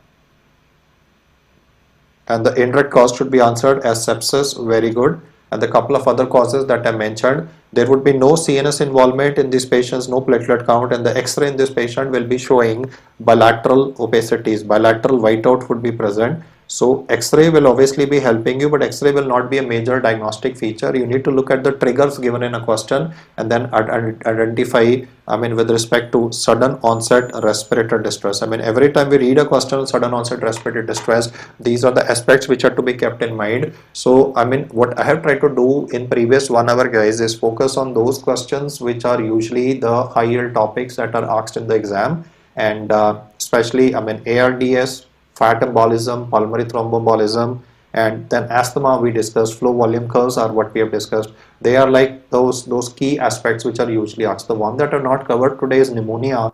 and the indirect cause should be answered as sepsis. Very good. And the couple of other causes that I mentioned, there would be no CNS involvement in these patients, no platelet count, and the X-ray in this patient will be showing bilateral opacities, bilateral whiteout would be present. So X-ray will obviously be helping you, but X-ray will not be a major diagnostic feature. You need to look at the triggers given in a question and then identify, I mean, with respect to sudden onset respiratory distress. I mean, every time we read a question on sudden onset respiratory distress, these are the aspects which are to be kept in mind. So, I mean, what I have tried to do in previous 1 hour, guys, is focus on those questions which are usually the high yield topics that are asked in the exam, and especially, I mean, ARDS, fat embolism, pulmonary thromboembolism, and then asthma we discussed, flow volume curves are what we have discussed. They are like those key aspects which are usually asked. The one that are not covered today is pneumonia,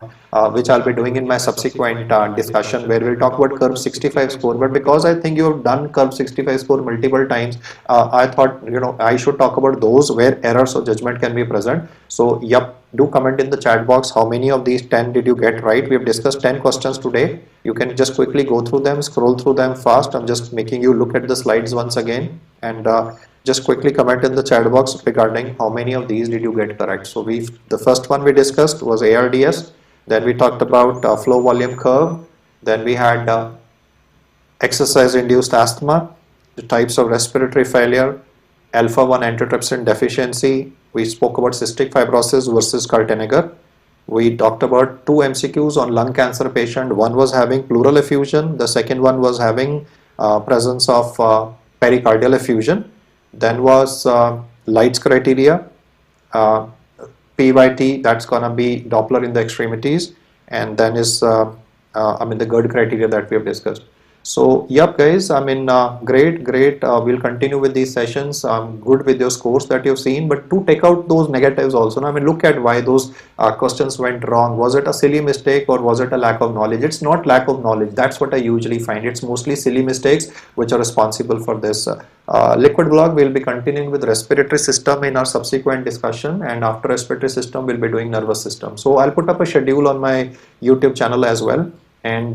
which I'll be doing in my subsequent discussion, where we'll talk about curve 65 score. But because I think you have done curve 65 score multiple times, I thought, you know, I should talk about those where errors of judgment can be present. So yep, do comment in the chat box how many of these 10 did you get right. We have discussed 10 questions today. You can just quickly go through them, scroll through them fast. I'm just making you look at the slides once again, and just quickly comment in the chat box regarding how many of these did you get correct. So the first one we discussed was ARDS. Then we talked about flow volume curve. Then we had exercise induced asthma, the types of respiratory failure, alpha-1 antitrypsin deficiency. We spoke about cystic fibrosis versus Kaltenegger. We talked about 2 MCQs on lung cancer patient. One was having pleural effusion. The second one was having presence of pericardial effusion. Then was Light's criteria, PYT, that's gonna be Doppler in the extremities, and then is I mean the GERD criteria that we have discussed. So yep, guys, I mean great. We'll continue with these sessions. I'm good with your scores that you've seen, but to take out those negatives also. Now, I mean, look at why those questions went wrong. Was it a silly mistake or was it a lack of knowledge? It's not lack of knowledge. That's what I usually find. It's mostly silly mistakes which are responsible for this. Liquid blog, we'll be continuing with respiratory system in our subsequent discussion, and after respiratory system we'll be doing nervous system. So I'll put up a schedule on my YouTube channel as well. And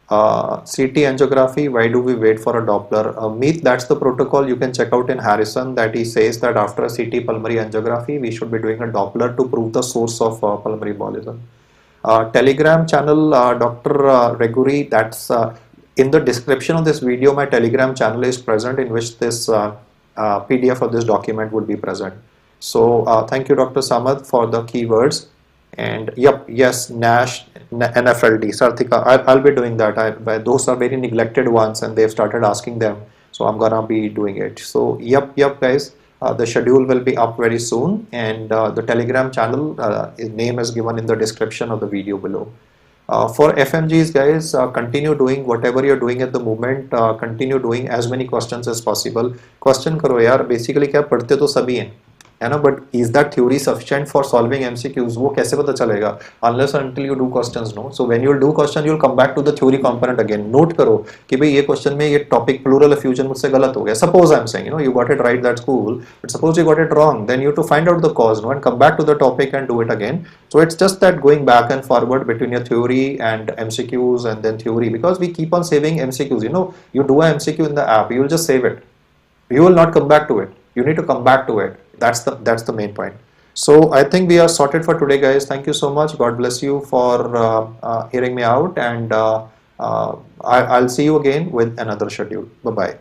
CT angiography, why do we wait for a Doppler? Meet, that's the protocol you can check out in Harrison, that he says that after a CT pulmonary angiography we should be doing a Doppler to prove the source of pulmonary embolism. Telegram channel, Dr. Reguri, that's in the description of this video. My Telegram channel is present, in which this PDF of this document would be present. So thank you, Dr. Samad, for the keywords. And yep, yes, NASH, NFLD, Sarthika, I'll be doing that. Those are very neglected ones and they've started asking them, so I'm gonna be doing it. So yep guys, the schedule will be up very soon, and the Telegram channel name is given in the description of the video below. For FMGs, guys, continue doing whatever you're doing at the moment. Continue doing as many questions as possible. Question करो यार, basically क्या पढ़ते तो सभी हैं, है ना, but is that theory sufficient for solving MCQs, वो कैसे पता चलेगा unless until you do questions, no. So when you will do question you will come back to the theory component again, note करो कि भाई ये क्वेश्चन में ये टॉपिक प्लूरल एफ्यूजन मुझसे गलत हो गया, suppose I am saying, you got it right, that's cool, but suppose you got it wrong, then you to find out the cause, no, and come back to the topic and do it again. So it's just that going back and forward between your theory and MCQs and then theory, because we keep on saving MCQs. You do a MCQ in the app, you will just save it. You will not come back to it. You need to come back to it. That's the main point. So I think we are sorted for today, guys. Thank you so much. God bless you for hearing me out, and I'll see you again with another schedule. Bye bye.